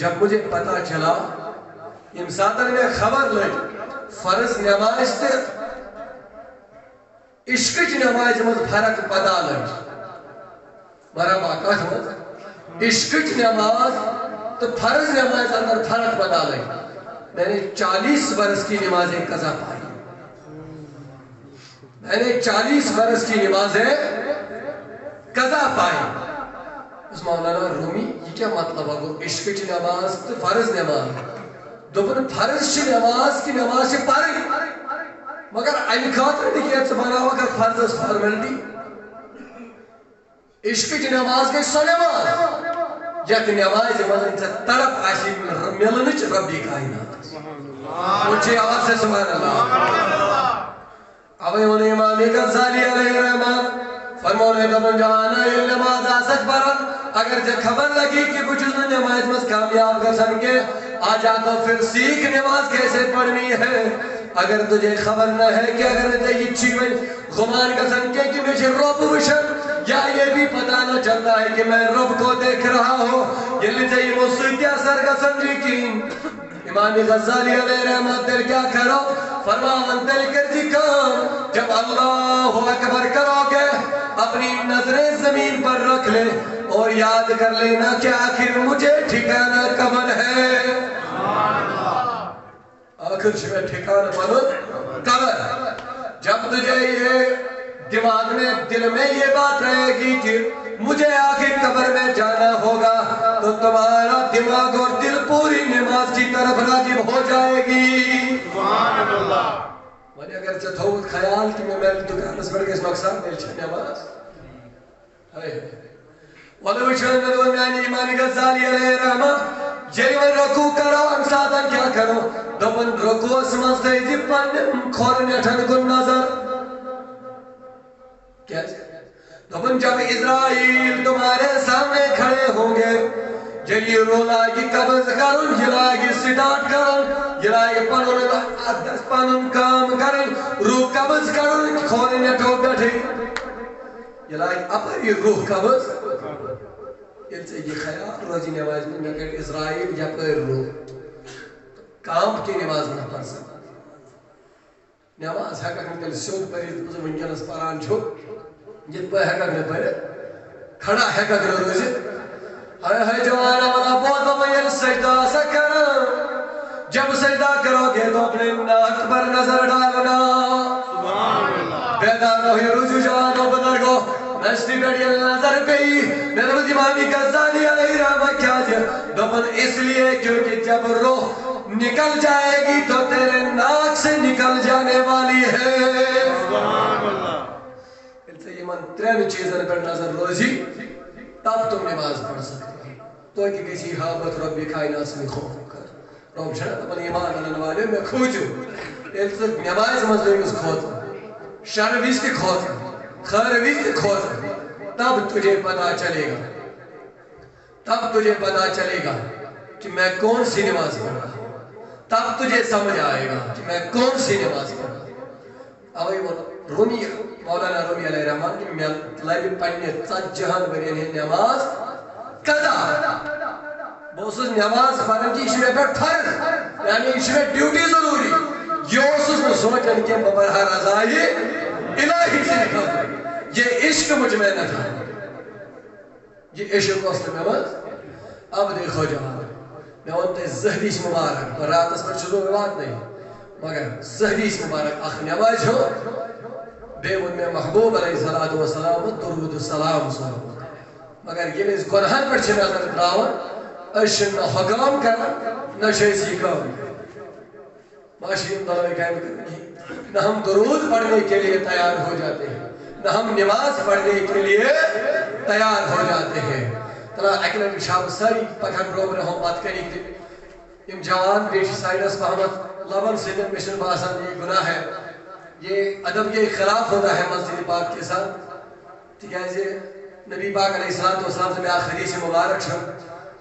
جب مجھے پتا چلا امسادر میں خبر لگ فرض نماز تے عشقچ نماز مز فرق پتا لگ برابر کت مز عشقچ نماز تو فرض نماز اندر فرق پتا لگ میں نے 40 برس کی نمازیں قضا پائی میں نے 40 برس کی نمازیں قضا پائی اس مولانا رومی یہ کیا مطلب ہے وہ عشق کی نماز تو فرض نماز دوپن فرض کی نماز سے پڑھی مگر این خاطر دیکھئے تو بناوا کر فرض اس فارملٹی عشق کی نماز کے سو نماز یک نماز مدن سے تڑپ آشی ملنچ ربی کائنات مجھے آواز سے سبحان اللہ ابھی انہیں امام غزالی علیہ الرحمن فرمونے دبن جوانا یہ نماز آسک برن اگر جے خبر لگی کہ کچھ اس نے نماز مز کامیاب کر سنگے آجا تو پھر سیکھ نماز کیسے پڑھنی ہے اگر تجھے خبر نہ ہے کہ اگر تے یہ چیویں غمان کا سنگے کہ مجھے رب وشن یا یہ بھی پتا نہ چلتا ہے کہ میں رب کو دیکھ رہا ہوں یہ لیتے یہ موسیقی اثر کا سنگی کی امام غزالی علیہ رحمت دل کیا کرو فرمان دل کر جی کام جب اللہ اکبر کرو گے اپنی نظریں زمین پر رکھ لے اور یاد کر لینا کہ آخر مجھے ٹھکانہ قبر ہے آخر شبہ ٹھکانہ قبر جب تجھے یہ دماغ میں دل میں یہ بات رہے گی کہ مجھے آخر قبر میں جانا ہوگا تو تمہارا دماغ اور دل پوری نماز کی طرف راغب ہو جائے گی سبحان اللہ مجھے اگر چتھوت خیال کہ میں دکان اس بڑھ کے اس نقصان دل چھے نماز وَلَوْ شَنَّ دُنْيَانِ امام غزالی علیہ رحمت جیلی میں رکوع کرو امسادن کیا کرو دبن رکوع سمجھتے ہی پن کھولنے ٹھن کن نظر کیا دبن جب اسرائیل تمہارے سامنے کھڑے ہوں گے جلی رولا کی قبض کرن جلا کی سٹارٹ کرن جلا کی پنن کام کرن روح قبض کرن کھولنے ٹھو بیٹھے جلا کی اپر یہ روح قبض ان سے یہ خیال روزی نماز میں نکل اسرائیل یا پر روح کام کی نماز نہ پڑھ سکتا نماز ہے کہ نکل سیود پر اس ونجنس پران چھو جت پر ہے کہ پر کھڑا ہے کہ روزی ہے جوانا والا بہت بابا سجدہ سکر جب سجدہ کرو گے تو اپنے ناک پر نظر ڈالنا بیدار ہوئی رجوع جوانوں بزرگو نشتی بیٹی نظر گئی میرے رضی امامی غزالی علیہ رحمہ کیا جائے دفن اس لیے کیونکہ جب روح نکل جائے گی تو تیرے ناک سے نکل جانے والی ہے سبحان اللہ ان سے یہ من ترین چیزیں پر نظر روزی تب تم نماز پڑھ سکتے ہیں تو کہ کسی حابت رب کائنات میں خوف کر رب شرط اپنے ایمان علن والے میں کھوچو ایک سے نماز مظلوم اس کھوتا شر ویس کے کھوتا خیر ویس کے کھوتا تب تجھے پتا چلے گا تب تجھے پتا چلے گا کہ میں کون سی نماز پڑھ رہا ہوں تب تجھے سمجھ آئے گا کہ میں کون سی نماز پڑھ رہا ہوں اب رومی مولانا رومی علیہ الرحمن کی میں لائبی پڑھنے سچ جہان برینے نماز قضا بوسوس نماز پڑھنے کی اشوے پر فرض یعنی اشوے ڈیوٹی ضروری یہ اسوس میں سوچن کے ببرہ رضائی الہی سے نکل یہ عشق مجھ میں نہ تھا یہ عشق اس نماز اب دیکھو جواب میں انتے زہدیش مبارک اور رات اس پر شروع بات نہیں مگر زہدیش مبارک اخ نماز ہو بے ان میں محبوب علیہ السلام درود السلام سلام مگر یہ اس گناہن پر چھے نظر دراؤن اشن نہ حکام کرنا نہ شیسی کام معاشرین دلوے قائم کرنے نہ ہم درود پڑھنے کے لیے تیار ہو جاتے ہیں نہ ہم نماز پڑھنے کے لیے تیار ہو جاتے ہیں تلا اکلم شاہ ساری پکھن روم رہوں بات کریں کہ ام جوان بیٹی سائنس محمد لبن سیدن مشن باسان یہ گناہ ہے یہ ادب کے خلاف ہوتا ہے مسجد پاک کے ساتھ ٹھیک ہے نبی پاک علیہ السلام سے میں آخری سے مبارک چھو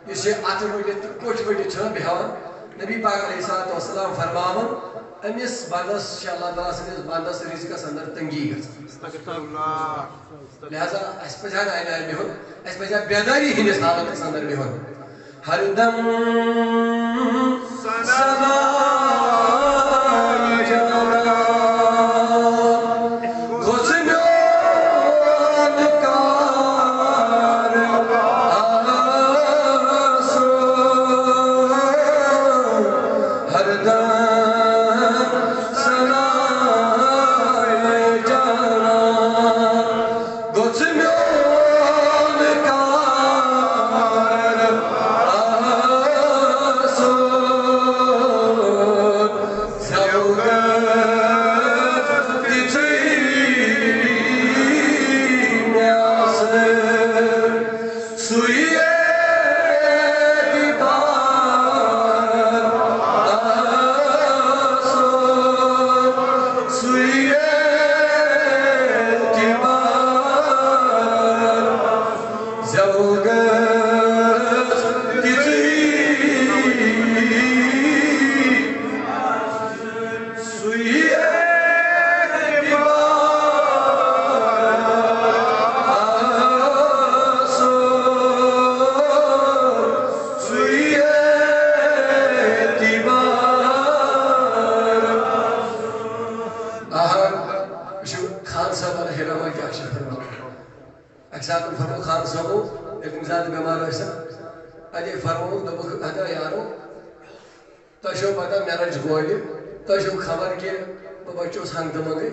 جس سے آتے ہوئے کچھ بڑی چھو بہوان نبی پاک علیہ السلام فرماون امیس باندس شاء اللہ تعالیٰ سے اس باندس رزق اندر تنگی گا لہذا اس پہ جانا آئینہ میں ہو اس پہ جانا بیداری ہی اس حالت اس اندر میں ہو ہر دم سنا جانا غصنون کار آسو ہر دم سنا جانا غصنون خان صاحب ایک زیادہ بیمار ہوئے اجے فرمو دبک ہدا یارو تشو پتہ میرج گولی تشو خبر کہ بچو سنگ دمگے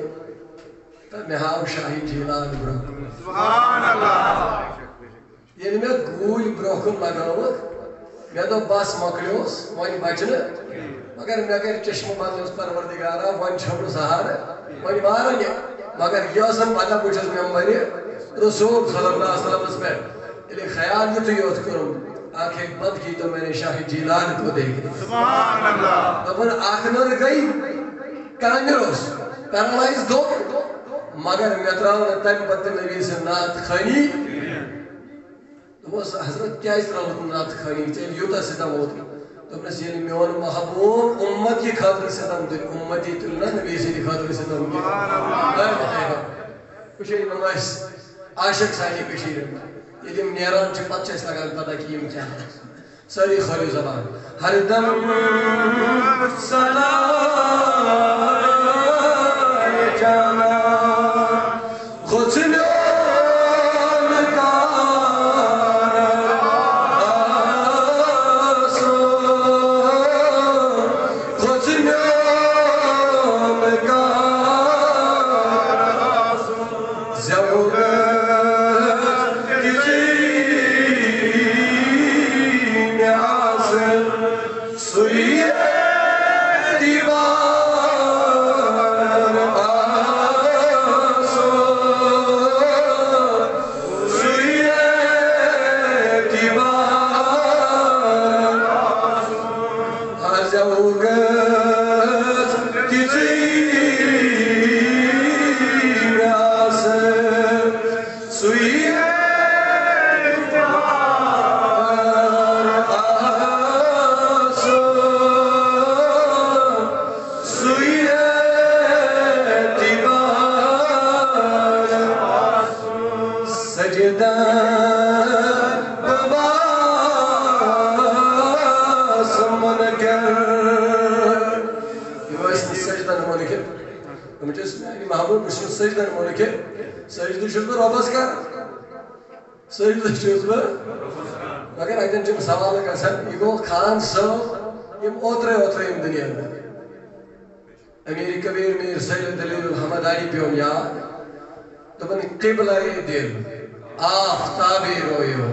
تو میں ہاو شاہی جیلان برو سبحان اللہ یہ میں گول برکن لگاوت میں تو بس مکلیوس وانی بچن مگر میں اگر چشم بندوس پروردگارا وان چھوڑ سہار وانی مارن مگر یہ سم پتہ بچس ممبر رسول صلی اللہ علیہ وسلم اس میں انہیں خیال یہ تو یوت کروں آنکھیں بند کی تو میں نے شاہ جیلان کو دیکھ سبحان اللہ اپن آخنر گئی کرنگروس پیرالائز دو مگر میتراؤں تک پتہ نبی سے نات خانی تو وہ حضرت کیا اس طرح ہوتا نات خانی چاہیے یوتا ستم ہوتا تو اپنے سیلی میون محبوب امت کی خاطر ستم دل امتی تلنا نبی سے دی خاطر ستم دل کچھ ایک نمائش عاشق سانی کشیر یہ دم نیران چھ پتہ چھس لگان پتہ کی یم کیا ساری خالی زبان ہر دم سنا جانا غصنون کار آسو غصنون کار زوگ سجدہ مولکے سجدہ شکر واپس کر سجدہ شکر مگر ایتن چم سوال گژھان یہ گو خان صاحب یم اوترے یم دنیا میں امیر کبیر میر سید دلیل الحمدانی پیون یاد دپن قبلہ دل آفتاب رویو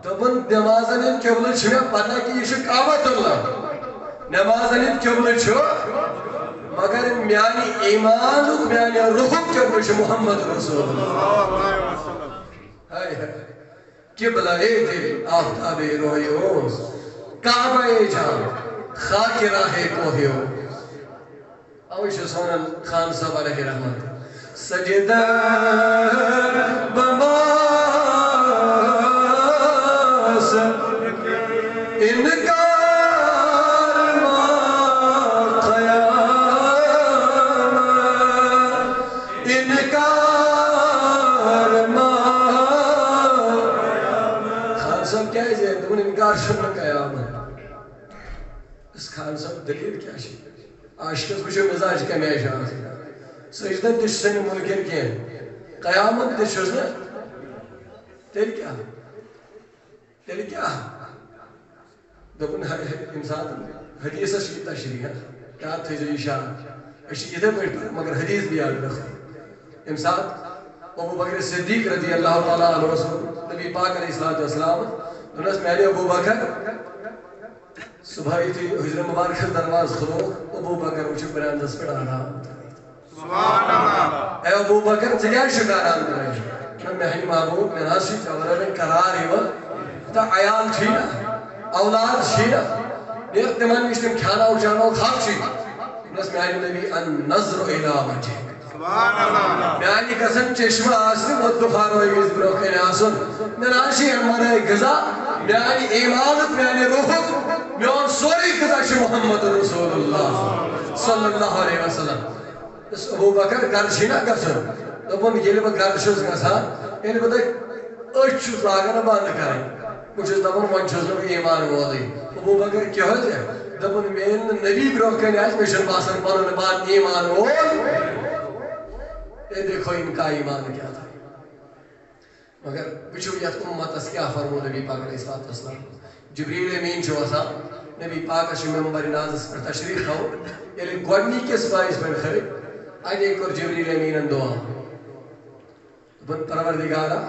دپن نمازن ہند قبلہ چھ مے پتہ کہ یہ چھ کعبۃ اللہ نمازن ہند قبلہ چھ مگر میانی ایمانک میانی روحک قبلہ چھ محمد رسول اللہ قبلہ دل آفتاب رویو کعبہ جان خاک راہ کوہیو اوش سونن خان صاحب علیہ رحمت سجدہ بماس انکار ما قیام انکار ما خان صاحب کیا ہے قیامت اس خان صاحب دلیل کیا شی عاشقس وچھو مزاج کمی آشان سجدن تش سن ملکن کین قیامت تشوز نا تیل کیا دپن انسان حدیث کی تشریح یاد تھے جو اشارہ اسی ادھر بیٹھ پر مگر حدیث بھی یاد رکھو امساد ابو بکر صدیق رضی اللہ تعالیٰ عنہ رسول نبی پاک علیہ السلام دنس میں نے ابو بکر صبح تھی حجر مبارک درواز خلو ابو بکر اچھو بران دس پر آرام سبحان اللہ اے ابو بکر چگیار شکار آن درائش میں ہی محبوب میں ناسی چاورہ میں قرار ہی وقت تا عیال چھینا اولاد چھینا نیت تمہن مشتم کھانا اچھانا و خواب چھینا نس میں آئی نبی ان نظر الہ وجہ سبحان اللہ میں آئی قسم چشمہ آسن و دخار ہوئی گز بروکے آسن میں ناشی ہمارے غذا میں آئی ایمانت میں آئی روحت میں آن سوری غذا شی محمد رسول اللہ صلی اللہ علیہ وسلم اس ابو بکر گرشینا گسن دپن یلی با گرشوز گسان یعنی بتا اچھوز لاغنا باند کریں کچھ اس دپن منچوز نو ایمان وولی ابو بکر کیا ہو جائے دپن میں نبی بروکے آج مشن باسن پانو نبان ایمان وول اے دیکھو ان کا ایمان کیا تھا مگر بچو یت امت اس کیا فرمو نبی پاک علیہ السلام جبریل امین چھو اسا نبی پاک اشی ممبر نازس پر تشریف ہو یلی گوڑنی کس باعث پر خرید آج ایک اور جبریل امین دعا بن پروردگارا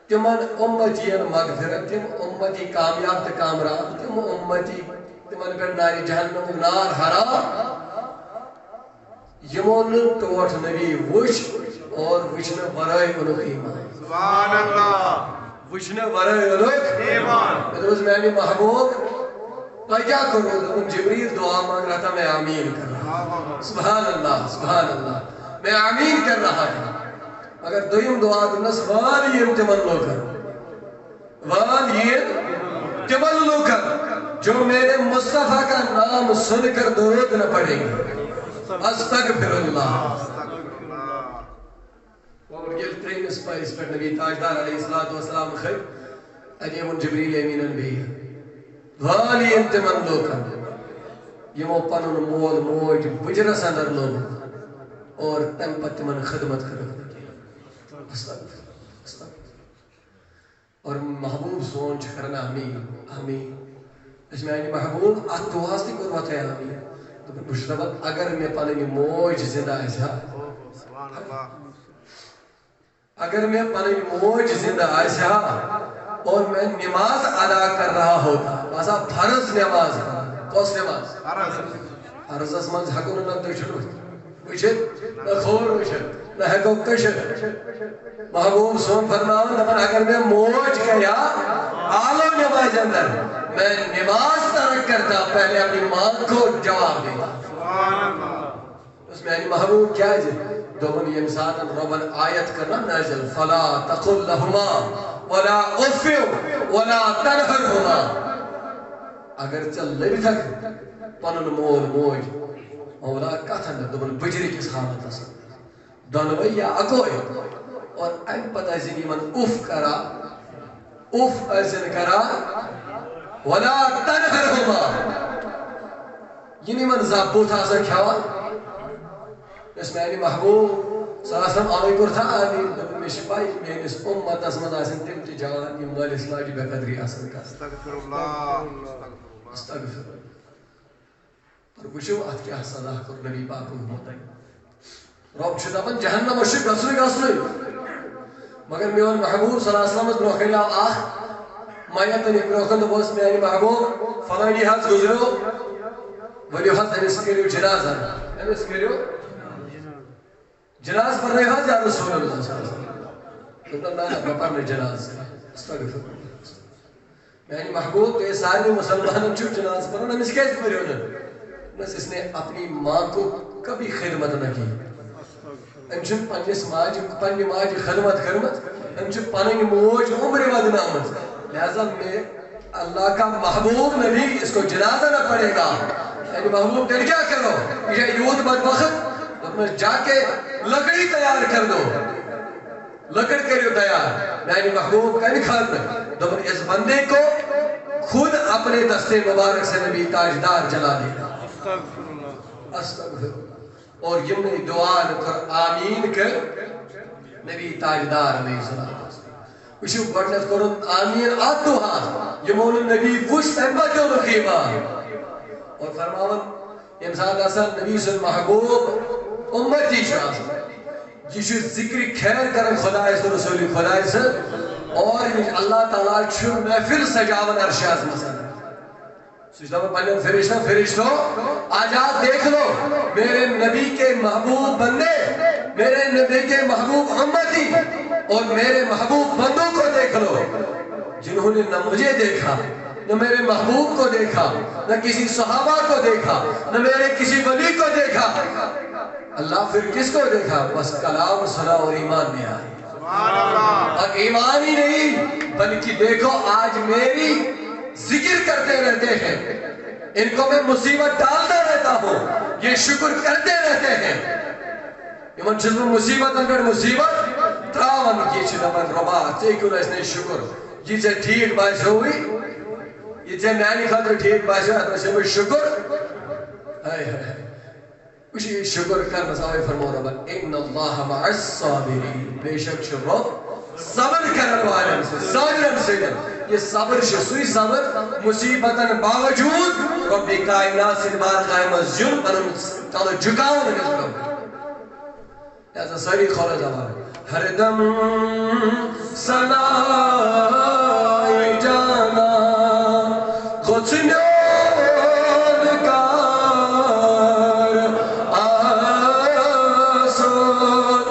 تمن امتین مغفرت تم امتی کامیاب تے کامران تم امتی تمن پر ناری جہنم نار حرام یمون ٹوٹ نبی وش اور وشن ورائے انوک ایمان سبحان اللہ وشن ورائے انوک ایمان ادھوز میں نے محبوب تو کیا کرو ان جبریل دعا مانگ رہا تھا میں آمین کر رہا سبحان اللہ میں آمین کر رہا تھا اگر دویم دعا دنس والیم تمنو کر جو میرے مصطفیٰ کا نام سن کر درود نہ پڑھیں گے استغفر اللہ اور یہ ترین اسپائس پر نبی تاجدار علیہ السلام خیر اجیم جبریل امینن بھی والی انتمن لوکن یہ وہ پنن مول موج بجرس اندر لوگ اور تم پت من خدمت کرو اور محبوب سونچ کرنا آمین اس میں آئینی محبوب آت دواستی قربت ہے آمین بشتبت اگر میں پننی موج زندہ ایسا اگر میں پننی موج زندہ ایسا اور میں نماز ادا کر رہا ہوتا باسا فرض نماز کوس نماز فرض اسمان حقون اللہ دشنو وشد نہ خور وشد نہ حقو کشد محبوب سون فرماؤں دفن اگر میں موج کیا آلو نماز اندر میں نماز ترک کرتا پہلے اپنی ماں کو جواب دیتا اس میں یعنی محبوب کیا ہے دومن یہ انسان ربن آیت کرنا نازل فلا تقل لہما ولا افیو ولا تنہرہما اگر چل لبی تک پنن مول موج مولا کتھن دومن بجری کس حالت اسا دونوئی یا اکوئی اور این پتہ زنی من اف کرا اف ازن کرا ولا تنہرہما یعنی من زابوت آسا کھاوا اس میں یعنی محبوب صلی اللہ علیہ وسلم آمی کرتا آمین دبن میں شپائی میں اس امت اسمد آسن تم تجاوان یہ مال اسلاجی بے قدری آسن کا استغفر اللہ استغفر اللہ پر کچھو آت کیا صلاح کر نبی پاک ہوتا ہے رب شدہ من جہنم و شک غسلی مگر میون محبوب صلی اللہ علیہ وسلم بروکن یا آخ مایتن ایک بروکن تو بوس میں یعنی محبوب فلانی حد گزرو ولیو حد ہمیں سکریو جناز ہے ہمیں سکریو جناز پر رہا یا رسول اللہ صلی اللہ علیہ وسلم اللہ میں پر نہیں جناز استغفر میں یعنی محبوب تو یہ سارے مسلمان چھو جناز پر ہمیں سکریو کریو بس اس نے اپنی ماں کو کبھی خدمت نہ کی امچن پنیس ماج پنی ماج خدمت کرمت امچن پنی موج عمر ودنامت لہذا میں اللہ کا محبوب نبی اس کو جنازہ نہ پڑے گا یعنی محبوب دل کیا کرو یہ یود بدبخت جا کے لکڑی تیار کر دو لکڑ کریو تیار یعنی محبوب کا نہیں کھانا دبن اس بندے کو خود اپنے دستے مبارک سے نبی تاجدار جلا دینا استغفر اللہ اور یمنی دعان کر آمین کر نبی تاجدار علیہ السلام وشو گۄڈنیٚتھ کوٚرُن آمین اتھ دُعا یِمو نہٕ نبی وُچھ تَمہِ پتہٕ پیوٚو نہٕ ایمان اور فرماون ییٚمہِ ساتہٕ آسان نبی سُنٛد محبوب اُمتی چھُ آسان یہ چھُ ذکر خیر کران خدایس تہٕ رسوٗلِ خدایہِ سۭتۍ اور اللہ تعالیٰ چھُ محفل سجاوان عرشِ عظمس اندر سُہ چھُ دپان پننٮ۪ن فرشتن فرشتو آجات دیکھ لو میرے نبی کے محبوب بندے میرے نبی کے محبوب امتی اور میرے محبوب بندوں کو دیکھ لو جنہوں نے نہ مجھے دیکھا نہ میرے محبوب کو دیکھا نہ کسی صحابہ کو دیکھا نہ میرے کسی ولی کو دیکھا اللہ پھر کس کو دیکھا بس کلام سنا اور ایمان میں آئی اور ایمان ہی نہیں بلکہ دیکھو آج میری ذکر کرتے رہتے ہیں ان کو میں مصیبت ڈالتا رہتا ہوں یہ شکر کرتے رہتے ہیں یمن چھس بہ مصیبتن پہ مصیبت تراون یہ چھ دپان ربا ژے کیوں اس نے شکر یہ ژے ٹھیک باسیوٕے یہ ژے میانہِ خٲطرٕ ٹھیک باسیو اتھ منٛز چھُ بہٕ شکر ہائے ہائے وچھ یہ شکر کرنس آوے فرمو ربن ان اللہ مع الصابرین بے شک چھُ رب صبر کرن والن سے صابرن سۭتۍ یہ صبر چھُ سُے صبر مصیبتن باوجود رب کائنات سٕنٛدِ بارگاہ منٛز یُن پنُن تلہٕ جھُکاوُن أمِس لہذا ساری کھولا زبان ہر دم سنائے جانا غصنون کار آسان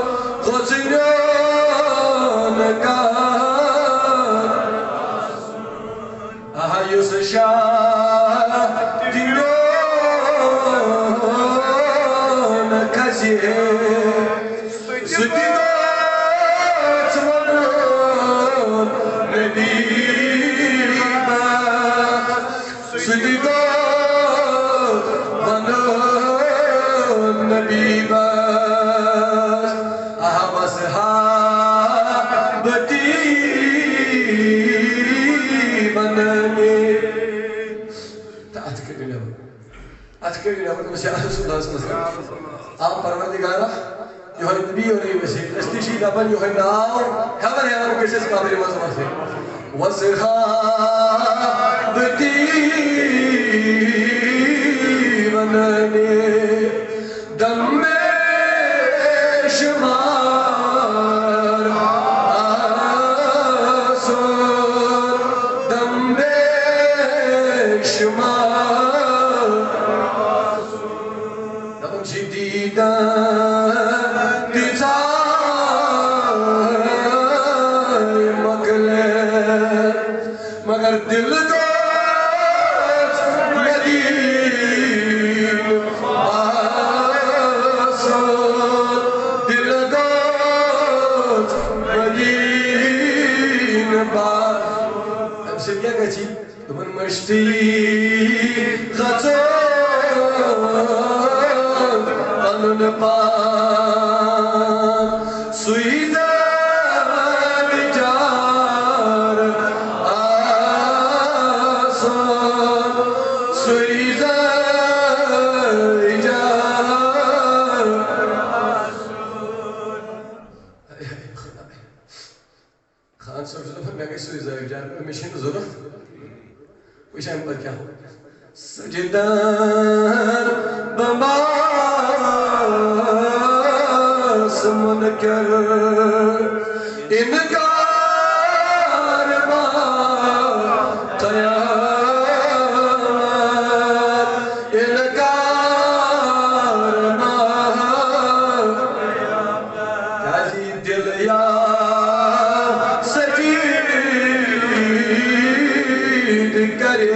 غصنون کار آیوس شاہ دینون کھجے آپ پروردگارہ یوہن نبی اور وسیل استشی دبن یوہن ناو ہمن ہمن کشس قابل مزمت ہے وصحابتی وننے دم میں شمار آسور دم میں شمار دم شدیدن دیزائے مگلے مگر دل دوست مدین آسور دل دوست مدین بار اب سے کیا کہتی تمہن مشتی خطور انن پان سویدہ بجار آسان سویدہ بجار خان صاحب صاحب میں گئی سویدہ بجار پر مشین ضرورت وشان پر کیا ہو سجدان بماس منکر انکار با قیامت انکار با کاجی دل یا سجید کرے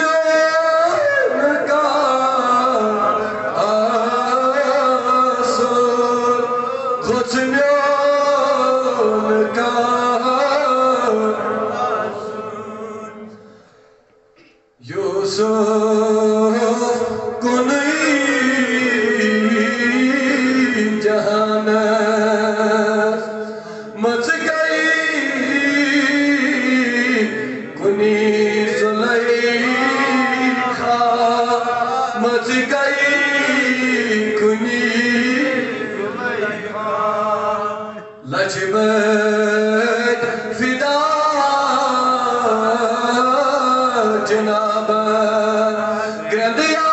میون کا آسون خود میون کا یوسف کنی جہان مچ گئی کنی زلیخا مچ گئی کنی لجبت فدا جناب گردیا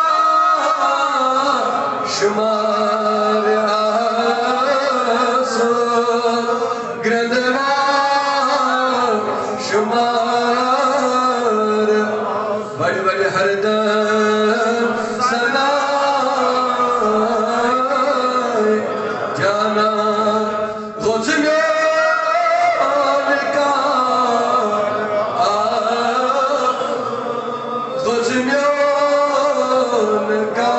شمار آسان گردوا شمار بڑی بڑی ہردم سنا جانا خود میون کا خود میون کا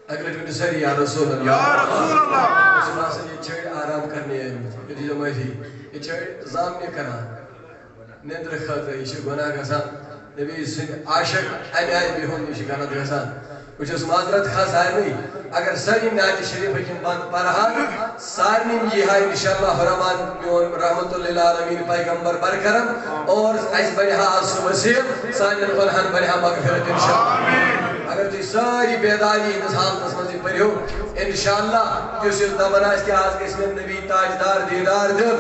اگلے ٹوٹے سری یا رسول اللہ یا رسول اللہ اس سے یہ چھڑ آرام کرنے ہے یہ جو میں تھی یہ چھڑ زام نہیں کرا نیندر خاطر یہ گناہ گسان نبی سن عاشق این آئی بھی ہوں یہ گناہ گسان کچھ اس معذرت خاص آئے نہیں اگر ساری ناجی شریف حکم بند پرہا سارنیم یہ ہے انشاءاللہ حرمان میون رحمت اللہ عالمین پیغمبر برکرم اور اس بنیہا آسو وسیع سانین فرحان بنیہا مغفرت انشاءاللہ اگر تھی ساری بیداری انسان تسمزی پریو انشاءاللہ کیوں اس دمنا اس کے آج کے اسم نبی تاجدار دیدار دل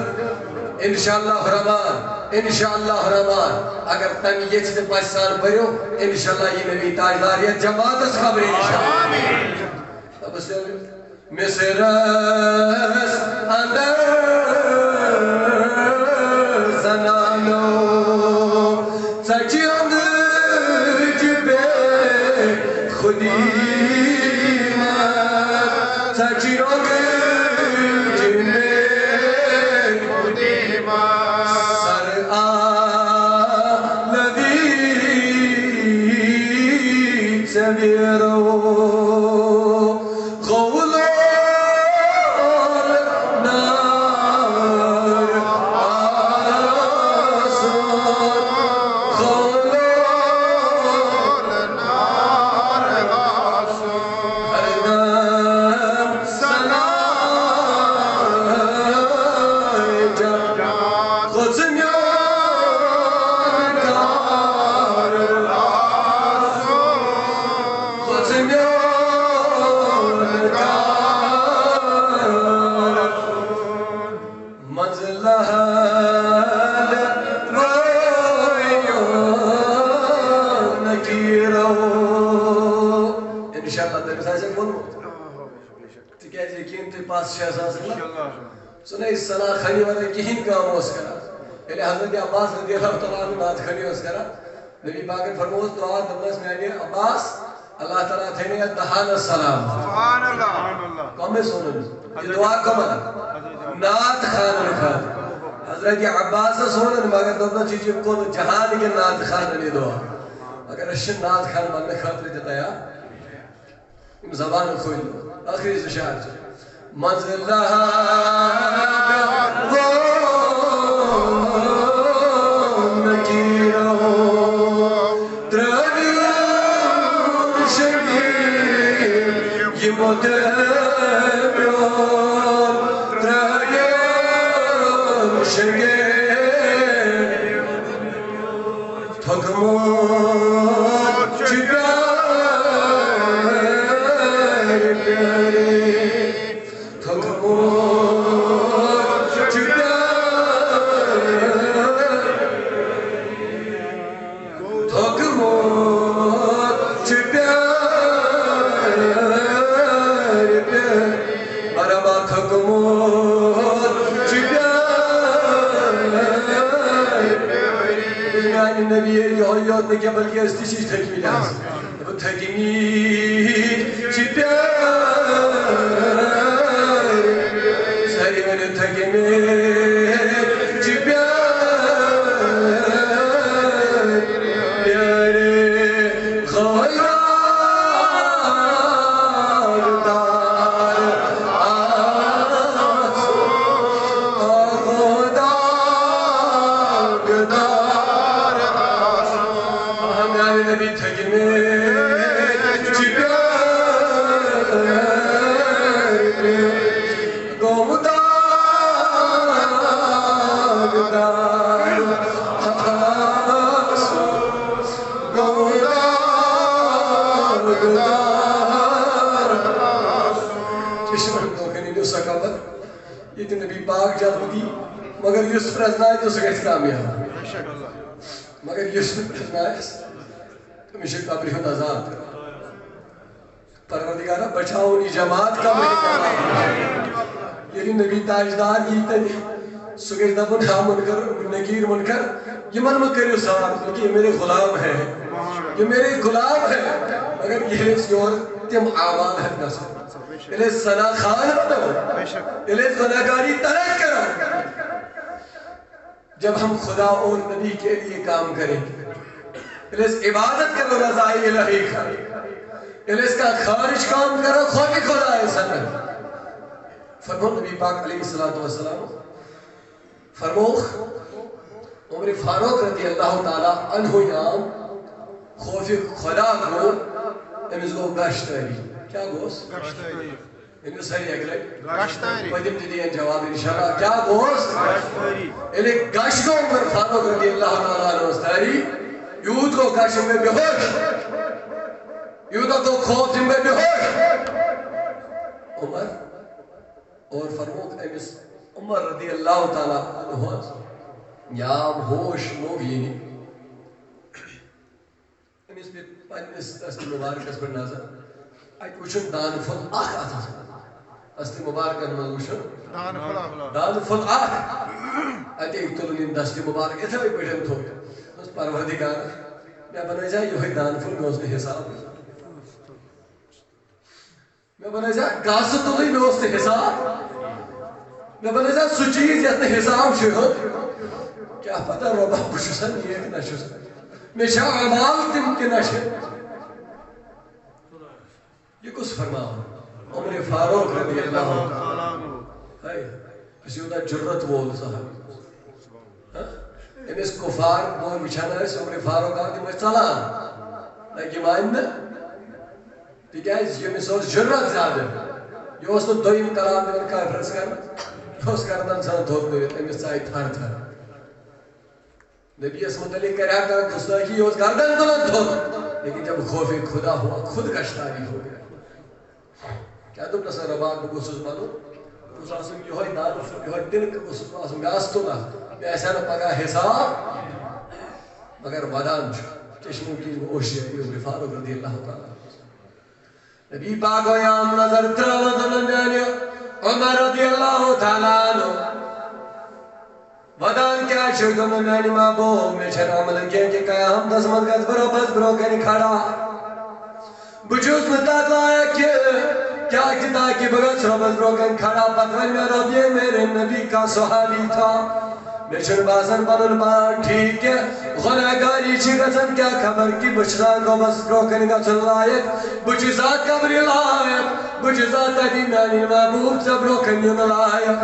انشاءاللہ حرمان انشاءاللہ حرمان اگر تم یہ چیز پاکستان پریو انشاءاللہ یہ نبی تاجدار یہ جماعت اس خبر انشاءاللہ اب اس لئے مصرس اندر زنانو سچی اندر جبے خودی مات سچی اندر جبے خودی مات سر آلوی سبیرو سنائی سنا خانی والا کہیں کام اس کرا یعنی حضرت عباس رضی اللہ تعالیٰ عنہ نات خانی اس کرا نبی پاکر فرموز دعا دمس میں آئیے عباس اللہ تعالیٰ تھے نے دہان السلام سبحان اللہ کام میں سنو یہ دعا کمان نات خان رکھا حضرت عباس سنو مگر دبنا چیزی کو جہان کے نات خان نے دعا اگر اشن نات خان بننے خاطر دیتا ہے زبان خوئی آخری زشار منزلہ غم گیرو درگیون شگیر یہ مدبیون درگیون شگیر تھکمون چگار پیارے کہ بلکہ اس چیز تھکی لازم وہ تھکمید چی پیار ساری میں نے تھکمید چی پیار چشمن دوکنی جو سکابت یہ تو نبی پاک جلد دی مگر یوسف رزنائی تو سکت کامیاب مگر یوسف رزنائی تو مشک قبری ہوں عذاب پروردگارہ بچاؤنی جماعت کا میں کہا یعنی نبی تاجدار یہ تدی سکت دبن ہاں منکر نگیر منکر یہ من مکریو سوار کیونکہ یہ میرے غلام ہے یہ میرے غلام ہے مگر یہ یور تم آمان ہے نصر انہیں سنا خان بنو انہیں سناکاری ترک کرو جب ہم خدا اور نبی کے لیے کام کریں انہیں عبادت کرو رضائی الہی کا انہیں اس کا خارج کام کرو خود خدا ہے سنن فرمو نبی پاک علیہ السلام فرمو عمر فاروق رضی اللہ تعالیٰ عنہ یام خوف خدا کو امس گو گشتاری کیا گوس؟ گشتاری انہوں سری اگلے گشتاری پدیم دیدین جواب انشاءاللہ کیا گوس؟ گشتاری انہیں گش کو عمر فاروق رضی اللہ تعالیٰ عنہ استاری یود کو گش میں بہوش یودہ کو خوف میں بہوش عمر اور فرموک امس عمر رضی اللہ تعالیٰ عنہ یام ہوش موگینی امس پہ پانیس دست مبارکس پر نظر آئیت وچھن دان فل آخ آتا دست مبارکن من وچھن دان فل آخ آئیت ایک تلنین دست مبارک اتھا بھی پیٹھن تھو اس پروردگار میں بنا جائے یہ دان فل میں اس نے حساب میں بنا جائے گاست تلی میں اس نے حساب میں بنا جائے سچیز یا نے حساب شہد کیا پتہ ربا بشسن یہ ایک نشسن میں شاہ عمال تم کے نشد یہ کس فرماؤ عمر فاروق رضی اللہ ہے کسی ہوتا جرت وول صاحب اس کفار وہ بچھانا ہے عمر فاروق آگے مجھ چلان لیکن مائندہ تکیز یہ مسوس جرت زیادہ یہ اس نے دوئیم کلام دیون کافرس کرنا یہ اس کردن سان دھوک دیویت امیس چاہی تھار تھار نبی اس متعلق کریا کا گستاخی اس گردن دلن دھوک لیکن جب خوف خدا ہوا خود گشتاری ہو گیا کیا تم نسا رباق بگوسوس مانو اس آسم یہ ہوئی دار یہ ہوئی دن کے گوسوس آسم گاستو نا میں ایسا نہ پگا حساب مگر ودان چشموں کی اوشی ہے یہ فاروق رضی اللہ تعالیٰ نبی پاک و یام نظر تراوت لنجانی عمر رضی اللہ تعالیٰ عنہ ودان کیا شکر میں نے ماں بو میں چھر عمل کیا کہ قیام دسمت گز برو بس برو کنی کھڑا بجوز مطلق آیا کہ کیا کتا کی بگت رو بس برو کنی کھڑا پتوان میں رب یہ میرے نبی کا صحابی تھا میں چھر بازن بلن بار ٹھیک ہے غناگاری چی گزن کیا خبر کی بچزان کو بس برو کنی گزن لائق بچزات قبری لائق بچزات دین نانی محبوب سب برو کنی لائق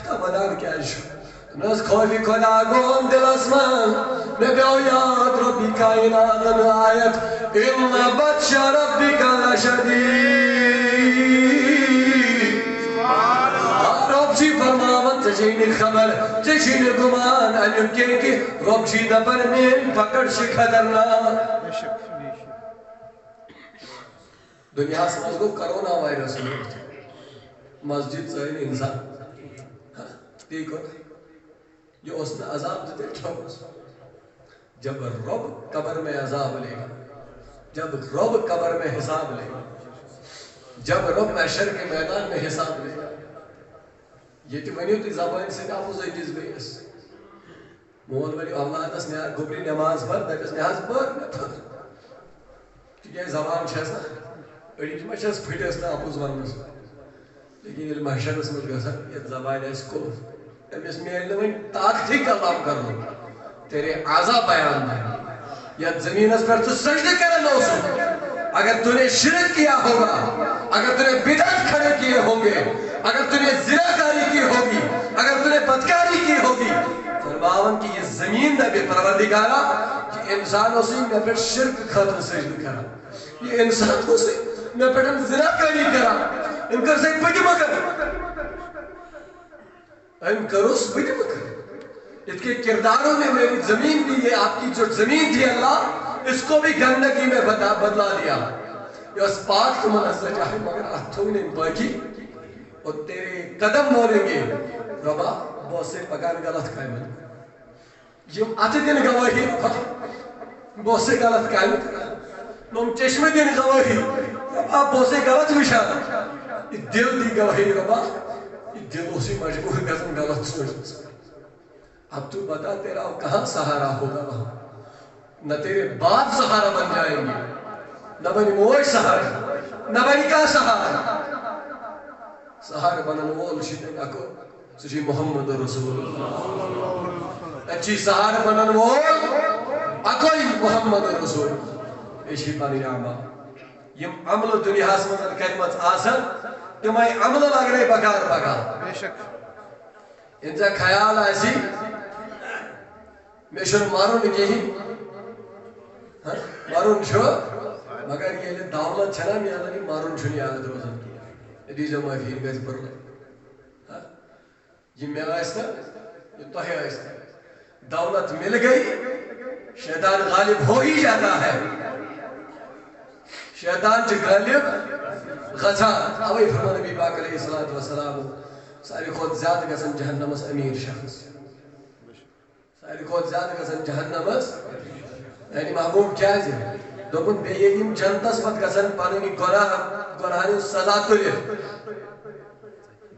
تا ودان کیا شکر نس خوفی خدا گون دل اسمان نبیو یاد ربی کائنات آیت اِنَّا بَتْشَ رَبِّكَ لَشَدِيدٌ رب جی فرماون تجھینی خبر تجھینی گمان علم کے کہ رب جی دبر میں پکڑ شکھدرنا دنیا سمجھ کو کرونا وائرس مسجد سائن انسان دیکھو یہ اس نے عذاب دیتے چھوڑ جب رب قبر میں عذاب لے گا جب رب قبر میں حساب لے گا جب رب محشر کے میدان میں حساب لے گا یہ تو ونیو تی زبان سے آپ اسے جز بیس مول ولی اولاد اس نے گبری نماز پر دکس نماز پر کیونکہ زبان چھسا اڑی کی مچھس پھٹس نا آپ اس ورنس لیکن یہ محشر اس میں گسا یہ زبان اس کو اس میں علمین طاقتی کلام کر لوں تیرے عذاب بیان دیں یا زمین اس پر تو سجدہ کرن ہو سو اگر تو نے شرک کیا ہوگا اگر تو نے بدعت کھڑے کیے ہوں گے اگر تو نے زناکاری کی ہوگی اگر تو نے بدکاری کی ہوگی فرماون کی یہ زمین دا بھی پروردگارا کہ انسان اسی میں پر شرک خاطر سجدہ کرا یہ انسان اسی میں پر زناکاری کرا ان کر سے پڑی مگر ان کروس بڑی مکر اس کے کرداروں میں میری زمین بھی ہے آپ کی جو زمین تھی اللہ اس کو بھی گندگی میں بدلا دیا اس پاک تم منزہ چاہے مگر اتھونے باقی اور تیرے قدم مولیں گے ربا بہت سے پکان غلط قائمت یم اتھ دن گواہی بہت سے غلط قائمت نم چشم دن گواہی ربا بہت سے غلط وشان یہ دل دی گواہی ربا یہ دل اسی مجبور گزن غلط سوچ اب تو بتا تیرا کہاں سہارا ہوگا وہاں نہ تیرے باپ سہارا بن جائیں گے نہ بنی موج سہارا نہ بنی کا سہارا سہارا بنن وول شدن اکو سجی محمد رسول اللہ اچھی سہارا بنن وول اکوئی محمد رسول ایشی پانی عامہ یم عمل دنیا حسمت کلمت آسن تمہیں عمل لگ رہے بکار بکار بے شک انسا خیال ایسی میں شن مارون کی ہی مارون شو مگر یہ لئے دولت چھنا میں آدھا نہیں مارون چھنی آدھا روزن کی ادیزہ مہفیر گیز پر لے یہ میں آئستا یہ توہی آئستا دولت مل گئی شیطان غالب ہو ہی جاتا ہے شیطان جو غالب غزان اوئی فرمان نبی پاک علیہ السلام ساری خود زیادہ گزن جہنم اس امیر شخص ساری خود زیادہ گزن جہنم اس یعنی محبوب کیا ہے دوپن بے یقین جنتس پت گزن پانونی گناہانی سزا تلی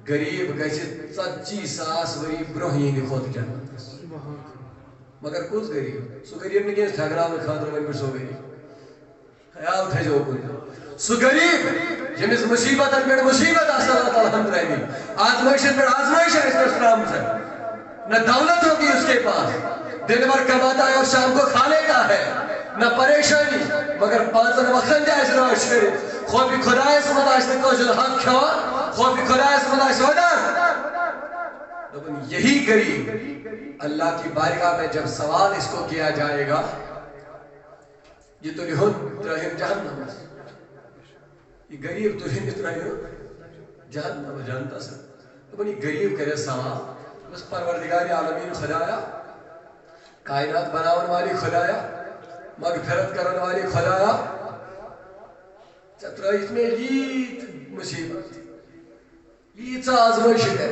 غریب گزت 40,000 وری برہین خود جنت مگر کس غریب سو غریب نے کیس ٹھگراو خاطر ون پر سو غریب خیال تھے جو کن سو غریب جمس مصیبت پر مصیبت اللہ تعالیٰ حمد رہنی آزمائش پر آزمائش ہے اس پر اسلام سے نہ دولت ہوگی اس کے پاس دن بھر کماتا ہے اور شام کو کھا لیتا ہے نہ پریشانی مگر پانچن وقتن جائے اس نواز شریف خوفی خدا اس مداش نے کوشل حق کھوا خوفی خدا اس مداش ودان لیکن یہی غریب اللہ کی بارگاہ میں جب سوال اس کو کیا جائے گا یہ تو لہن رحم جہنم یہ غریب تو ہی رحم جہنم جانتا سا لیکن یہ غریب کرے سوال بس پروردگار عالمین خدایا کائنات بناون والی خدایا مغفرت کرن والی خدایا چترائیت میں لیت مصیبت لیت سا آزمائش ہے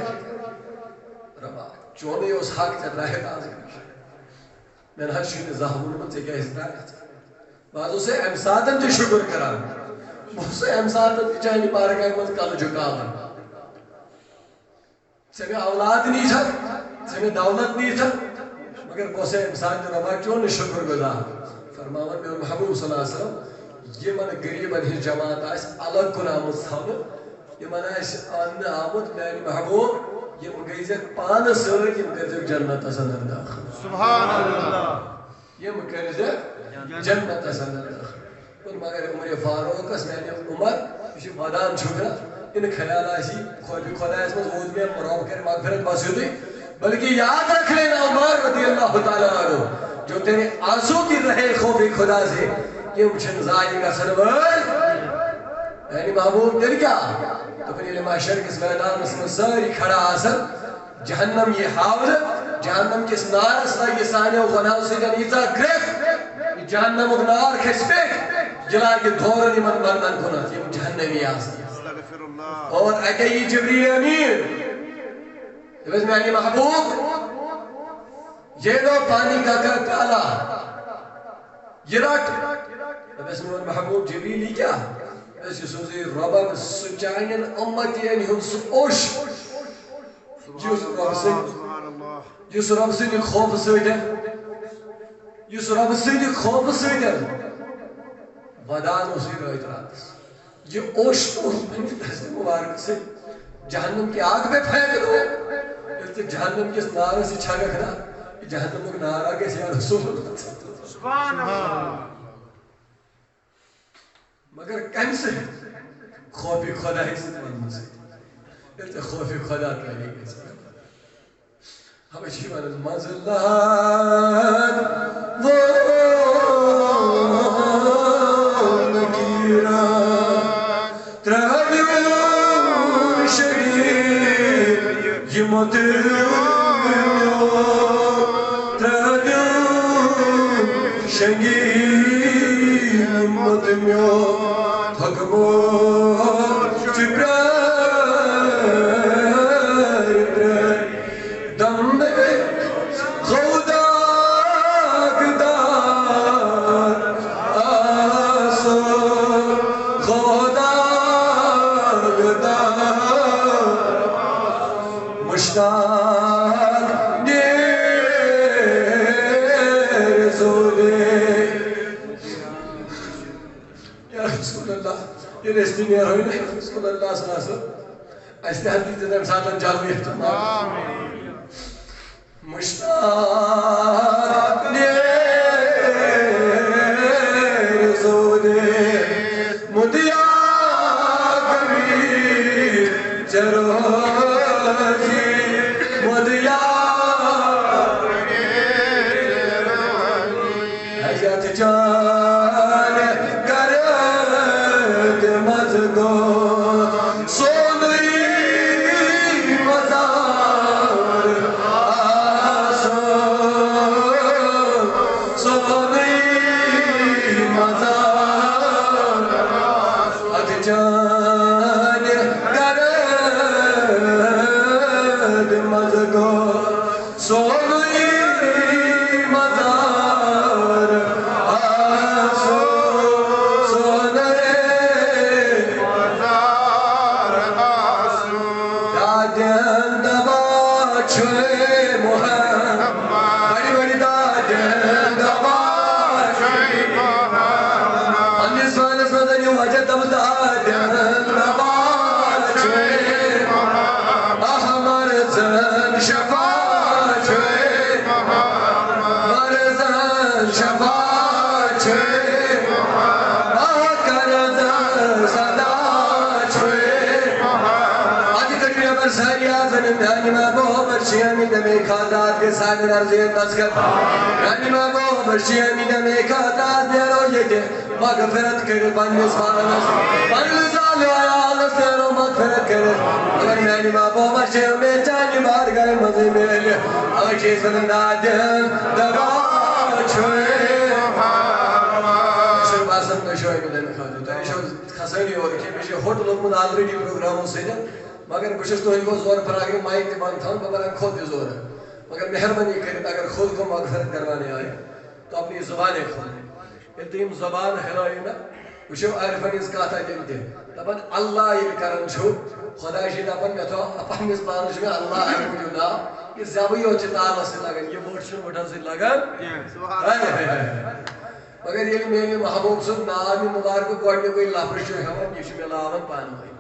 ربا چونے اس حق چترائیت آزمائش میں نے ہر شیئر زہمون من سے کیا ہدایت بعض اسے امسادن جو شکر کران بہت سے امسادن کی چاہنی بارکہ احمد کل جھکاون سے میں اولاد نہیں تھا سے میں دولت نہیں تھا مگر بہت سے انسان جو ربا کیوں نے شکر گزار فرماون میں محبوب صلی اللہ علیہ وسلم یہ من غریبن ہی جماعت آئیس الگ کن آمد تھاو یہ من آئیس آن آمد میں محبوب یہ مگیزت پان سر یہ مگیزت جنت اصندر داخل سبحان اللہ یہ مگیزت جنت اصندر داخل ان مگر عمر فاروق اس میں نے عمر اسی بادان چھکرا ان خیال آئیسی خوبی خدا اس میں زود میں مراؤ کر مغفرت باسیو بلکہ یاد رکھ لینا عمر رضی اللہ تعالیٰ عنہ جو تیرے آنسو کی رہے خوفی خدا سے یہ مجھن زائی کا سنور یعنی محبوب دل کیا تو پھر علماء شرک اس میدان اس میں ساری کھڑا آسر جہنم یہ حاول جہنم کس نار اس یہ سانے و غناو سے جنیتا گرف جہنم و نار کھس پہ جلا کے دھورنی من کنا یہ جہنمی آسر اور اکئی جبریل امین بس میں آنی محبوب یہ لو پانی کا پیالہ یہ رٹ بس میں محبوب جبریلی کیا بس یہ سوزی ربن سچائن امتی یعنی ہم سوش جس رب سے خوف سویدن جس رب سے خوف سویدن ودان اسی رائت رات یہ اوش تو دست مبارک سے جہنم کی آگ میں پھینک دو جہنم کس نارے سے چھاگا کھنا جہنم کو نارا کیسے یا رسول اللہ سبحان اللہ مگر کم سے خوفی خدا ہی سے تمہیں سے کہتے خوفی خدا تعالی کے سے ہمیں شیوان مزلات وہ نکیران ترہدیو شریف یہ مدیو شنگی مدمیو تھک مور چپر دم خدا گدار آسو خدا گدار مشتاق دیر زوده یا رسول اللہ یہ رستی میں ہوئی نا رسول اللہ صلی اللہ علیہ وسلم ایسے حدیث دیم ساتھ جالوی احتمام مشتاق دیر زوده مدیا کبیر چروجی مدیا حیات جان کرد مزگو سونی مزار آسو سونی مزار حیات جان کرد مزگو سونی مزار آسو سونی مزار آسو دادن دبا چھوئے محمد بڑی بڑی دادن دبا چھوئے محمد انیس وانس مدنی وجہ تب دادن دبا چھوئے محمد احمر زن شفا چھوئے محمد زن شفا چھوئے محمد آکر زن صدا چھوئے محمد آج کریمی ابر ساری آزن امتحانی مابو برشی امید میں خاندات کے سامن عرضی تذکر رانی مابو برشی امید میں خاندات میں رویے کے مغفرت کرے بانیس فارنس بانیزال آیا لسر و مغفرت کرے اگر رانی مابو برشی امید چانی بار گئے مزی میں لے اگر چیز بدن دادن دبا چھوئے شروع باسم نشوئی مدن خواہدو تا ایشو خسانی ہو رکھے بیشی ہوتل اپن آلریڈی پروگراموں سے جا مگر کچھ تو ان کو زور پر آگے مائک تے بانتا ہوں بابا خود بھی زور ہے مگر مہربانی کریں اگر خود کو مغفرت کروانے آئے تو اپنی زبانیں کھولیں التیم زبان ہلائینا وشو عرفان اس کاتا جلتے تبن اللہ یہ کرن چھو خدا شید اپن میں تو اپن اس بارش میں اللہ عرفان نا یہ زیادی ہو چتا اللہ سے لگن یہ موٹ شن موٹا سے لگن مگر یہ میرے محبوب سن نامی مبارک کو کوئی کوئی لفظ جو ہے یہ شو ملاون پانا ہوئی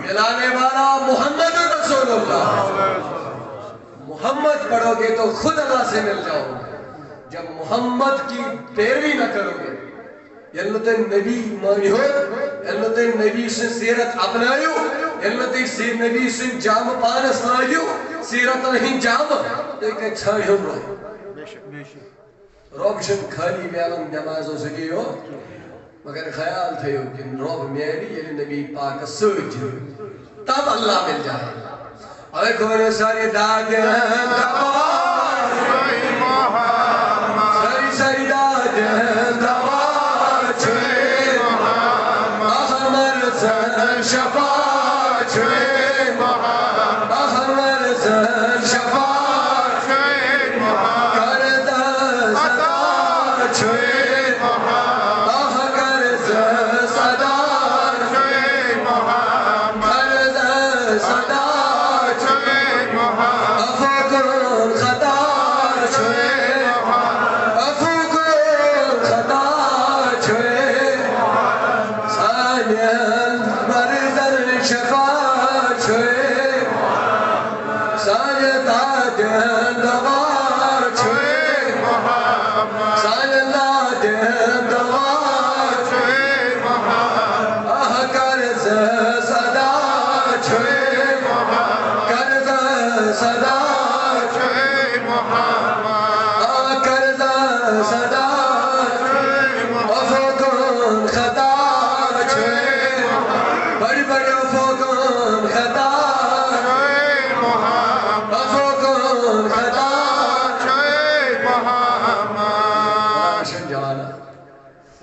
ملانے والا محمد رسول اللہ محمد پڑھو گے تو خود اللہ سے مل جاؤ گے جب محمد کی پیروی نہ کرو گے یلت نبی مانی ہو یلت نبی سے سیرت اپنائیو یلت نبی سے جام پانس لائیو سیرت نہیں جام تو ایک چھائی ہم رو روب شن خالی میلن نمازوں سے گئی ہو مگر خیال تھے کہ روب میلی یلی نبی پاک سوچ تب اللہ مل جائے اے کون ساری دادن دبا ساری ساری دادن دبا چھوئے احمر زن شفا چھوئے احمر زن شفا کرد صدا چھوئے صدا چھوئے محمد افقر خطا